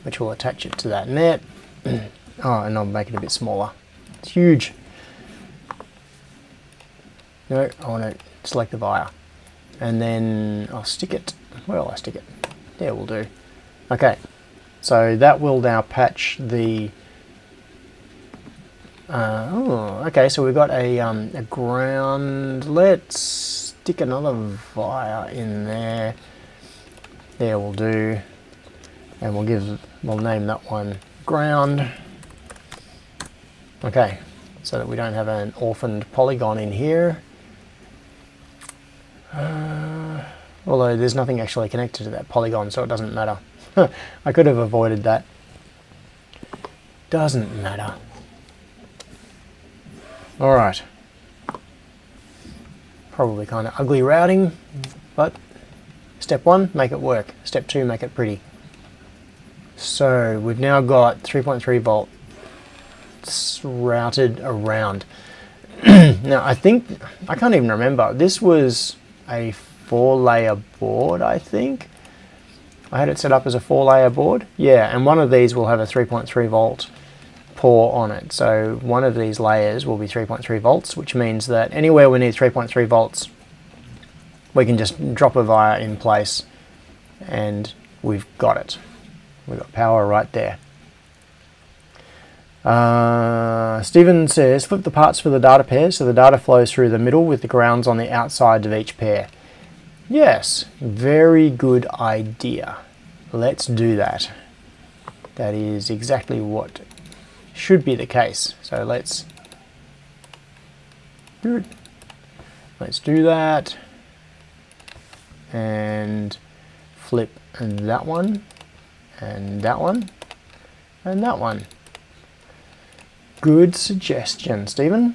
which will attach it to that net. Oh, and I'll make it a bit smaller. It's huge. No, I want to select the via. And then I'll stick it. Where will I stick it? There will do. Okay, so that will now patch the... okay, so we've got a ground. Let's stick another via in there. There will do. And we'll name that one ground. Okay, so that we don't have an orphaned polygon in here. Although there's nothing actually connected to that polygon, so it doesn't matter. I could have avoided that. Doesn't matter. Alright. Probably kind of ugly routing, but step 1, make it work. Step 2, make it pretty. So we've now got 3.3 volt routed around. Now I can't even remember. This was a 4-layer board, I think. I had it set up as a 4-layer board. Yeah, and one of these will have a 3.3 volt pour on it. So one of these layers will be 3.3 volts, which means that anywhere we need 3.3 volts, we can just drop a via in place and we've got it. We've got power right there. Stephen says, flip the parts for the data pairs so the data flows through the middle with the grounds on the outside of each pair. Yes, very good idea. Let's do that. That is exactly what should be the case. So let's do that and flip that one and that one and that one. Good suggestion, Stephen.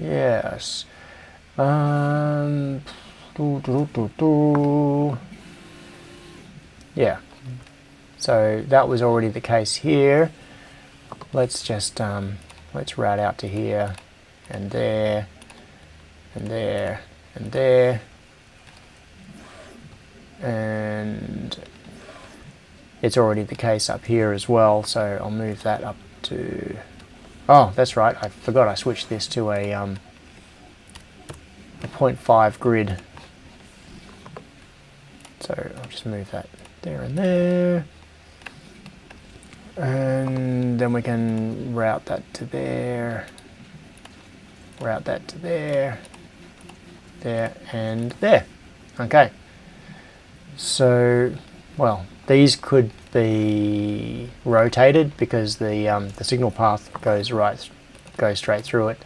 Yes. Yeah. So that was already the case here. Let's just let's route out to here and there and there and there. And it's already the case up here as well, so I'll move that up to... Oh, that's right, I forgot I switched this to a 0.5 grid. So I'll just move that there and there. And then we can route that to there. Route that to there. There and there. Okay. So, well, these could be rotated because the signal path goes straight through it.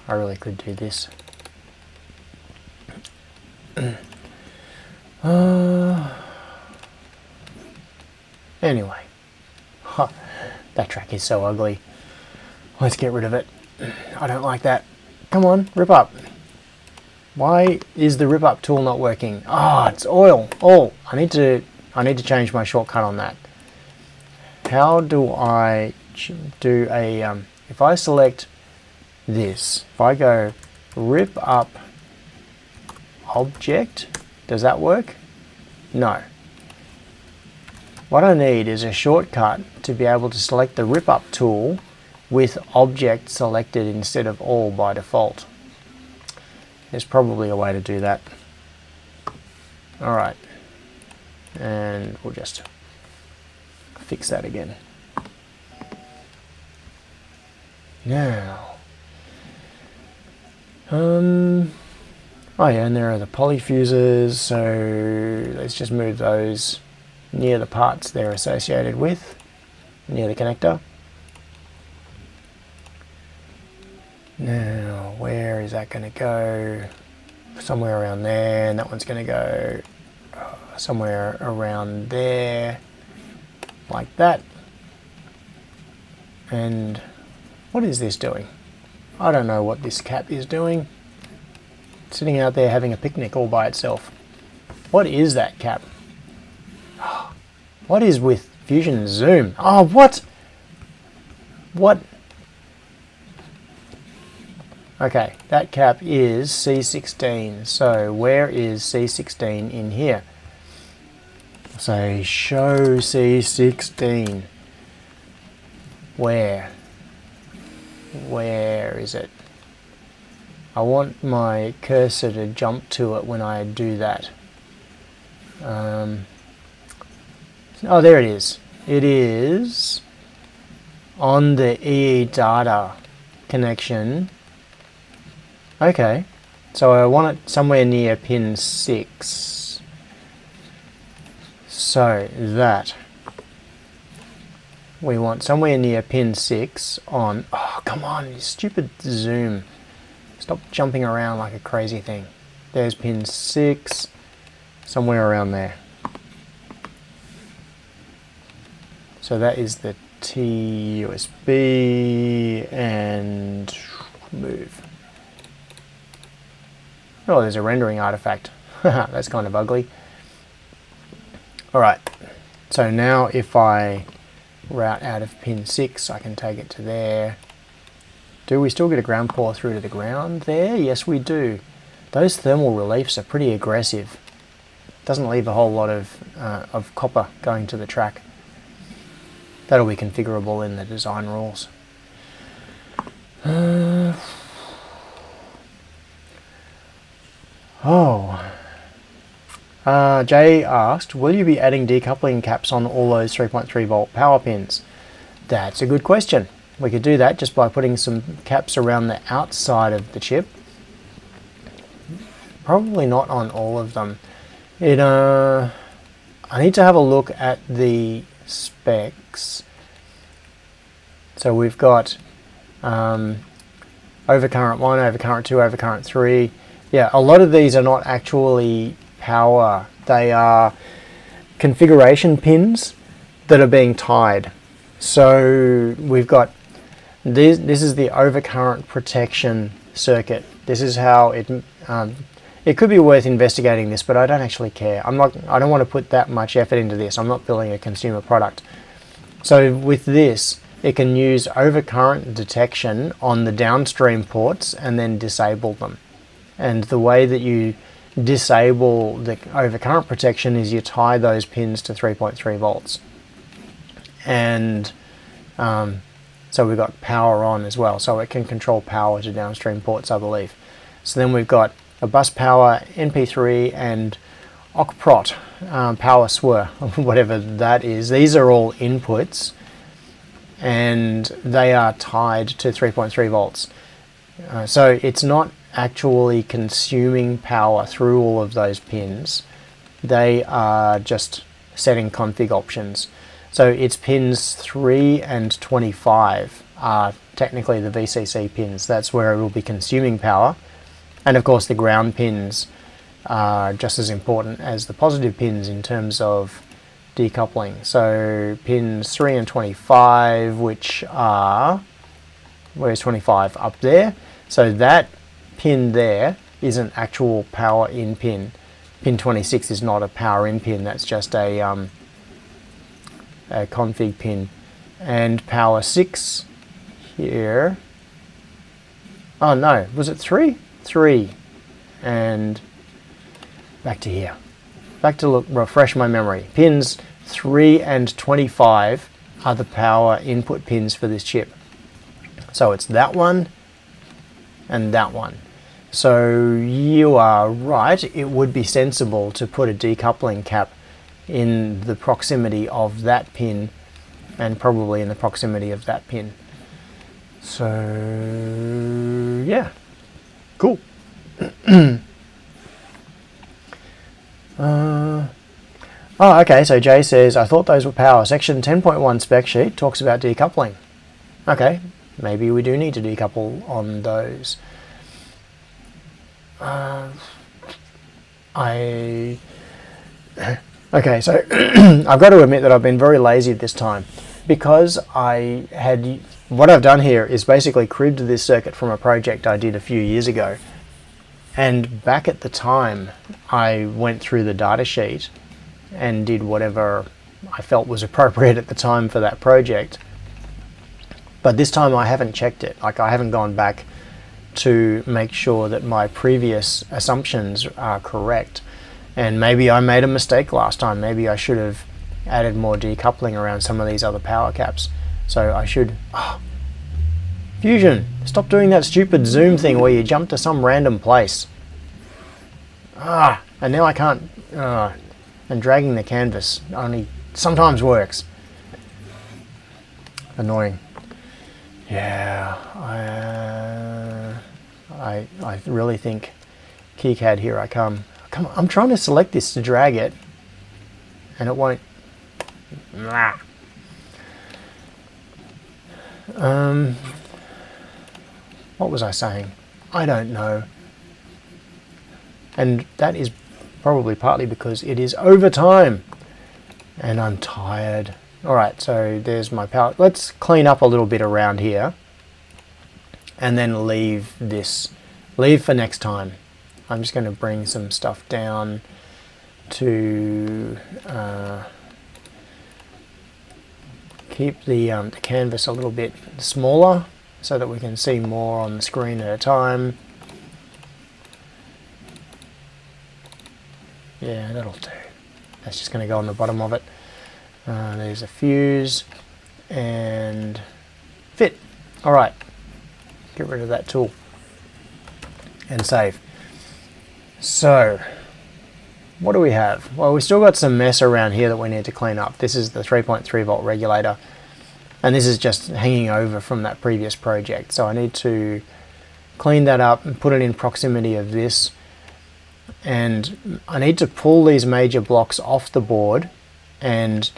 I really could do this. Anyway, that track is so ugly. Let's get rid of it. I don't like that. Come on, rip up. Why is the rip up tool not working? Ah, it's oil. Oh, I need to change my shortcut on that. How do I do a if I select this, if I go rip up object, does that work? No. What I need is a shortcut to be able to select the rip up tool with object selected instead of all by default. There's probably a way to do that. Alright, and we'll just fix that again. Now, oh yeah, and there are the poly fuses, so let's just move those near the parts they're associated with, near the connector. Now, where is that going to go? Somewhere around there, and that one's going to go somewhere around there, like that. And what is this doing? I don't know what this cap is doing. Sitting out there having a picnic all by itself. What is that cap? What is with Fusion Zoom? Oh, what? What? Okay, that cap is C16. So where is C16 in here? Say show C16. Where? Where is it? I want my cursor to jump to it when I do that. Oh, there it is. It is on the EE data connection. Okay, so I want it somewhere near pin 6. So that we want somewhere near pin 6 on, oh come on, you stupid zoom. Stop jumping around like a crazy thing. There's pin 6, somewhere around there. So that is the T USB and move. Oh, there's a rendering artifact. That's kind of ugly. Alright, so now if I route out of pin 6, I can take it to there. Do we still get a ground pour through to the ground there? Yes, we do. Those thermal reliefs are pretty aggressive. Doesn't leave a whole lot of copper going to the track. That'll be configurable in the design rules. Jay asked, will you be adding decoupling caps on all those 3.3 volt power pins? That's a good question. We could do that just by putting some caps around the outside of the chip. Probably not on all of them. I need to have a look at the specs. So we've got overcurrent 1, overcurrent 2, overcurrent 3. Yeah, a lot of these are not actually power. They are configuration pins that are being tied. So we've got this is the overcurrent protection circuit. This is how it could be worth investigating this, but I don't actually care. I don't want to put that much effort into this. I'm not building a consumer product. So with this, it can use overcurrent detection on the downstream ports and then disable them. And the way that you disable the overcurrent protection is you tie those pins to 3.3 volts. And so we've got power on as well, so it can control power to downstream ports, I believe. So then we've got a bus power, NP3, and OCPROT, power SWR, whatever that is. These are all inputs, and they are tied to 3.3 volts. So it's not actually consuming power through all of those pins. They are just setting config options. So it's pins 3 and 25 are technically the VCC pins. That's where it will be consuming power. And of course the ground pins are just as important as the positive pins in terms of decoupling. So pins 3 and 25, which are, where's 25? Up there. So that pin there is an actual power in pin. Pin 26 is not a power in pin, that's just a config pin. And power 6 here, oh no, was it 3? 3, and back to here. back to refresh my memory. Pins 3 and 25 are the power input pins for this chip. So it's that one and that one. So you are right, it would be sensible to put a decoupling cap in the proximity of that pin and probably in the proximity of that pin. So yeah, cool. Oh, okay, so Jay says, I thought those were power. Section 10.1 spec sheet talks about decoupling. Okay, maybe we do need to decouple on those. Okay, so I've got to admit that I've been very lazy this time because what I've done here is basically cribbed this circuit from a project I did a few years ago. And back at the time, I went through the data sheet and did whatever I felt was appropriate at the time for that project. But this time I haven't checked it. Like, I haven't gone back to make sure that my previous assumptions are correct. And maybe I made a mistake last time. Maybe I should have added more decoupling around some of these other power caps. So I should... Oh, Fusion, stop doing that stupid zoom thing where you jump to some random place. And now I can't... and dragging the canvas only sometimes works. Annoying. Yeah, I really think KiCad, here I come. Come on, I'm trying to select this to drag it, and it won't. What was I saying? I don't know. And that is probably partly because it is overtime and I'm tired. Alright, so there's my power. Let's clean up a little bit around here and then leave for next time. I'm just going to bring some stuff down to keep the canvas a little bit smaller so that we can see more on the screen at a time. Yeah, that'll do. That's just going to go on the bottom of it. There's a fuse and fit. Alright, get rid of that tool and save. So, what do we have? Well, we've still got some mess around here that we need to clean up. This is the 3.3 volt regulator, and this is just hanging over from that previous project. So I need to clean that up and put it in proximity of this. And I need to pull these major blocks off the board and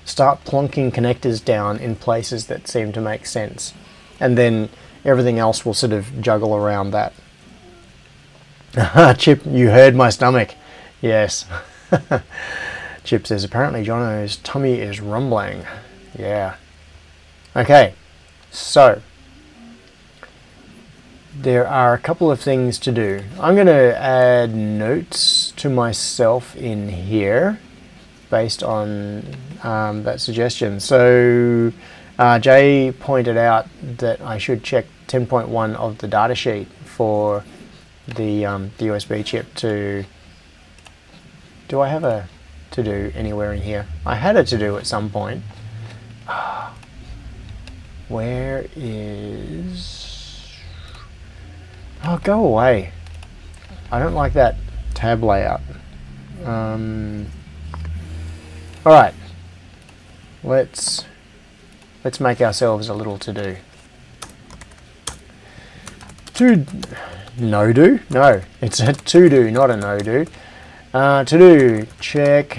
start plonking connectors down in places that seem to make sense. And then everything else will sort of juggle around that. Chip, you heard my stomach. Yes. Chip says, apparently Jono's tummy is rumbling. Yeah. Okay, so there are a couple of things to do. I'm going to add notes to myself in here based on that suggestion. So Jay pointed out that I should check 10.1 of the datasheet for the USB chip to... Do I have a to-do anywhere in here? I had a to-do at some point. Where is... Oh, go away. I don't like that tab layout. Alright. Let's make ourselves a little to-do. No-do? No, it's a to-do, not a no-do. To-do, check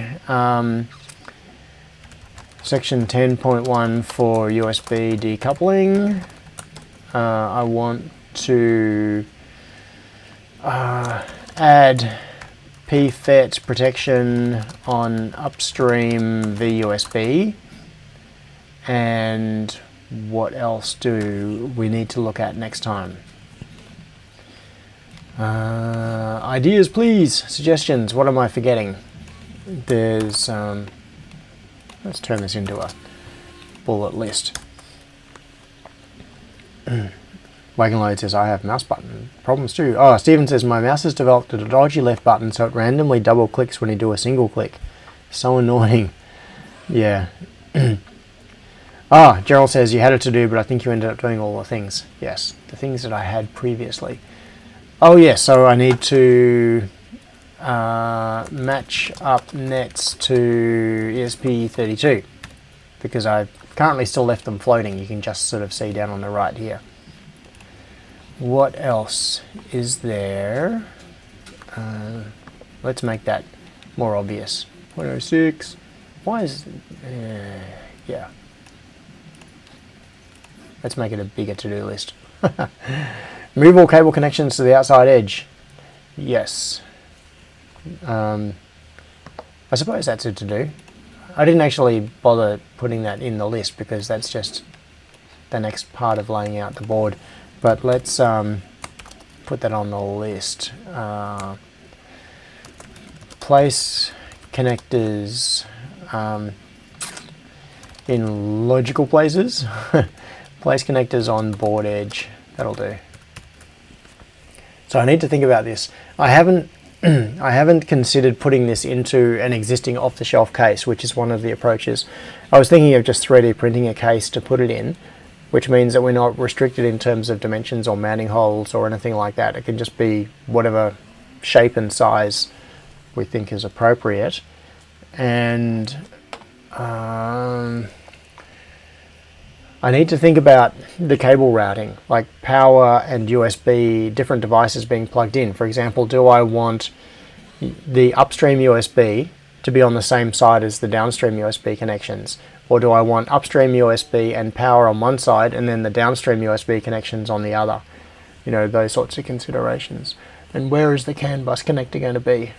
section 10.1 for USB decoupling. I want to add PFET protection on upstream VUSB. And what else do we need to look at next time? Ideas, please. Suggestions. What am I forgetting? There's... let's turn this into a bullet list. Wagonload says, I have mouse button problems too. Oh, Stephen says, my mouse has developed a dodgy left button, so it randomly double clicks when you do a single click. So annoying. Yeah. Ah, Gerald says, you had it to do, but I think you ended up doing all the things. Yes, the things that I had previously. Oh, yes, so I need to match up nets to ESP32 because I've currently still left them floating. You can just sort of see down on the right here. What else is there? Let's make that more obvious. 106. Why is... yeah. Let's make it a bigger to-do list. Move all cable connections to the outside edge. Yes. I suppose that's a to-do. I didn't actually bother putting that in the list because that's just the next part of laying out the board. But let's put that on the list. Place connectors in logical places. Place connectors on board edge. That'll do. So I need to think about this. I haven't considered putting this into an existing off-the-shelf case, which is one of the approaches. I was thinking of just 3D printing a case to put it in, which means that we're not restricted in terms of dimensions or mounting holes or anything like that. It can just be whatever shape and size we think is appropriate. And I need to think about the cable routing, like power and USB, different devices being plugged in. For example, do I want the upstream USB to be on the same side as the downstream USB connections? Or do I want upstream USB and power on one side and then the downstream USB connections on the other? You know, those sorts of considerations. And where is the CAN bus connector going to be?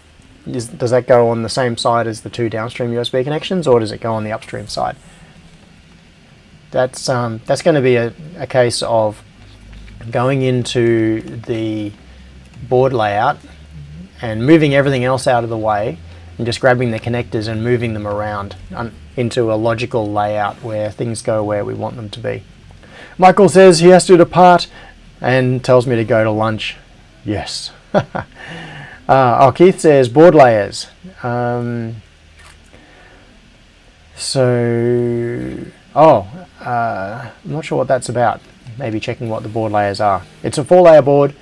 Does that go on the same side as the two downstream USB connections, or does it go on the upstream side? That's going to be a case of going into the board layout and moving everything else out of the way and just grabbing the connectors and moving them around into a logical layout where things go where we want them to be. Michael says he has to depart and tells me to go to lunch. Yes. Keith says board layers. I'm not sure what that's about. Maybe checking what the board layers are. It's a 4-layer board.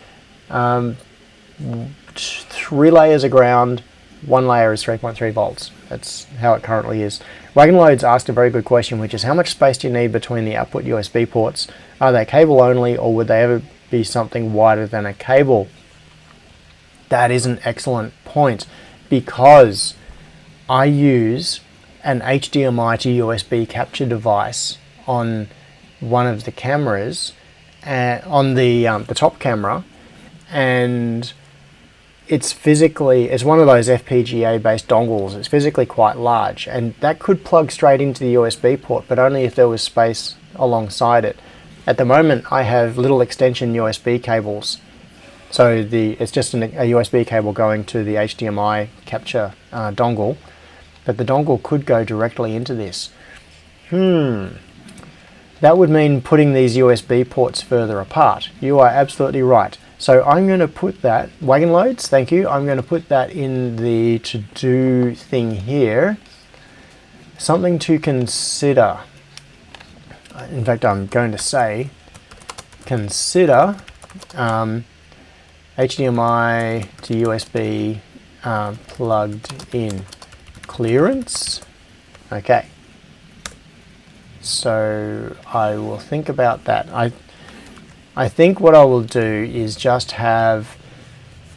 3 layers of ground, 1 layer is 3.3 volts. That's how it currently is. Wagon Loads asked a very good question, which is how much space do you need between the output USB ports? Are they cable only, or would they ever be something wider than a cable? That is an excellent point, because I use an HDMI to USB capture device on one of the cameras, on the top camera, and it's one of those FPGA based dongles. It's physically quite large, and that could plug straight into the USB port, but only if there was space alongside it. At the moment I have little extension USB cables, so it's just a USB cable going to the HDMI capture dongle, but the dongle could go directly into this. That would mean putting these USB ports further apart. You are absolutely right. So I'm going to put that, Wagon Loads, thank you, I'm going to put that in the to-do thing here. Something to consider. In fact, I'm going to say, consider HDMI to USB plugged in. Clearance. Okay. So I will think about that. I think what I will do is just have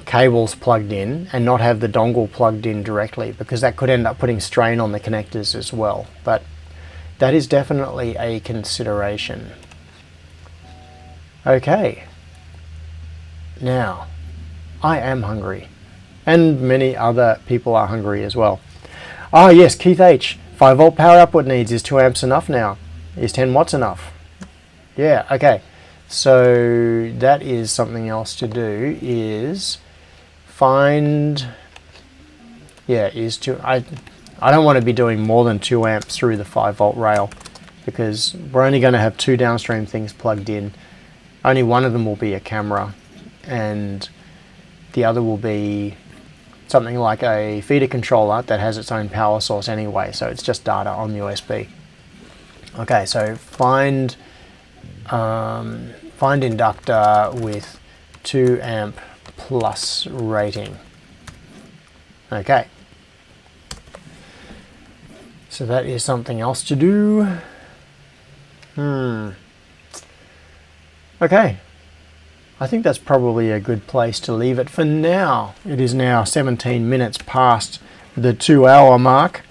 cables plugged in and not have the dongle plugged in directly, because that could end up putting strain on the connectors as well. But that is definitely a consideration. Okay. Now, I am hungry, and many other people are hungry as well. Ah yes, Keith H. 5 volt power output needs. Is 2 amps enough now? Is 10 watts enough? Yeah, okay. So that is something else to do, is find, I don't want to be doing more than 2 amps through the 5 volt rail, because we're only going to have 2 downstream things plugged in. only one of them will be a camera, and the other will be something like a feeder controller that has its own power source anyway, so it's just data on USB. Okay, so find inductor with 2 amp plus rating. Okay, so that is something else to do. Okay, I think that's probably a good place to leave it for now. It is now 17 minutes past the 2-hour mark.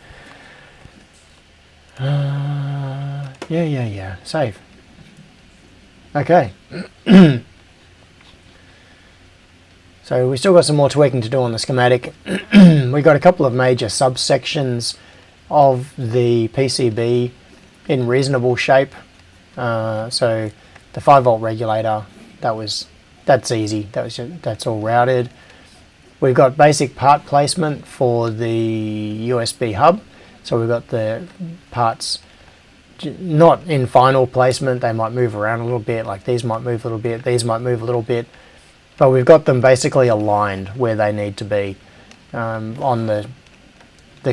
Yeah, save. Okay. So we still got some more tweaking to do on the schematic. We got a couple of major subsections of the PCB in reasonable shape. So the 5-volt regulator, that's easy. That's all routed. We've got basic part placement for the USB hub. So we've got the parts not in final placement. They might move around a little bit, like these might move a little bit, these might move a little bit, but we've got them basically aligned where they need to be on the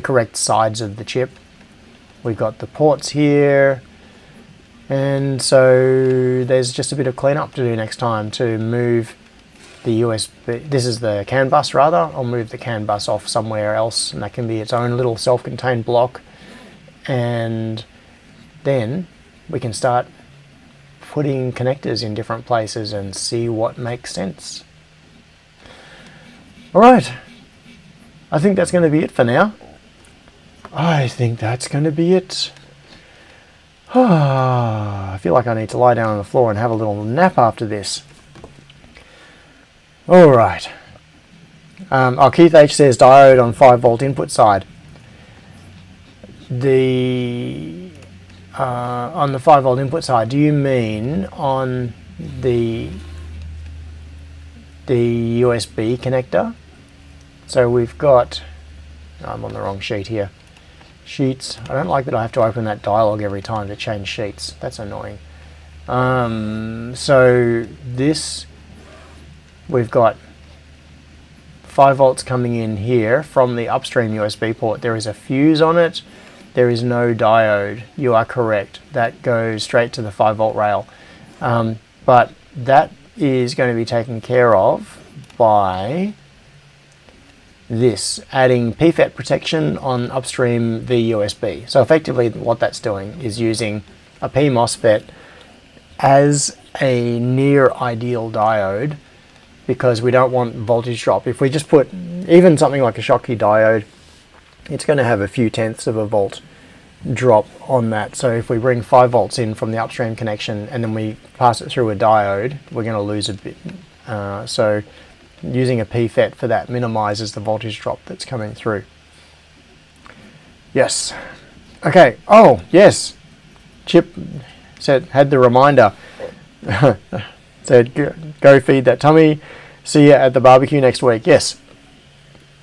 correct sides of the chip. We've got the ports here, and so there's just a bit of cleanup to do next time to move the USB. This is the CAN bus rather. I'll move the CAN bus off somewhere else, and that can be its own little self-contained block, and then we can start putting connectors in different places and see what makes sense. Alright, I think that's going to be it for now. I think that's going to be it. I feel like I need to lie down on the floor and have a little nap after this. Alright. Keith H says diode on 5-volt input side. On the 5-volt input side, do you mean on the USB connector? So we've got, I'm on the wrong sheet here. Sheets. I don't like that I have to open that dialog every time to change sheets. That's annoying. So this, we've got 5 volts coming in here from the upstream USB port. There is a fuse on it. There is no diode. You are correct. That goes straight to the 5-volt rail. But that is going to be taken care of by this, adding PFET protection on upstream VUSB. So effectively what that's doing is using a P MOSFET as a near ideal diode, because we don't want voltage drop. If we just put even something like a Schottky diode, it's going to have a few tenths of a volt drop on that. So if we bring 5 volts in from the upstream connection and then we pass it through a diode, we're going to lose a bit. So using a PFET for that minimizes the voltage drop that's coming through. Yes. Okay. Oh, yes. Chip had the reminder. Said, go feed that tummy. See you at the barbecue next week. Yes.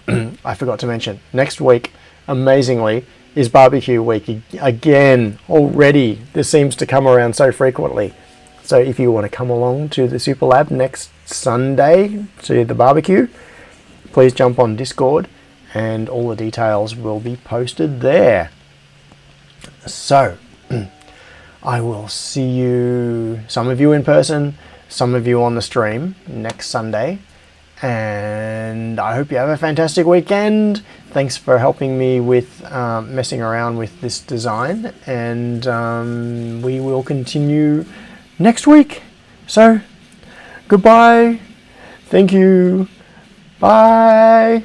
I forgot to mention, next week, amazingly, is barbecue week again already. This seems to come around so frequently. So if you want to come along to the Super Lab next Sunday to the barbecue, please jump on Discord and all the details will be posted there. So I will see you, some of you in person, some of you on the stream next Sunday. And I hope you have a fantastic weekend. Thanks for helping me with messing around with this design, and we will continue next week. So goodbye, thank you, bye.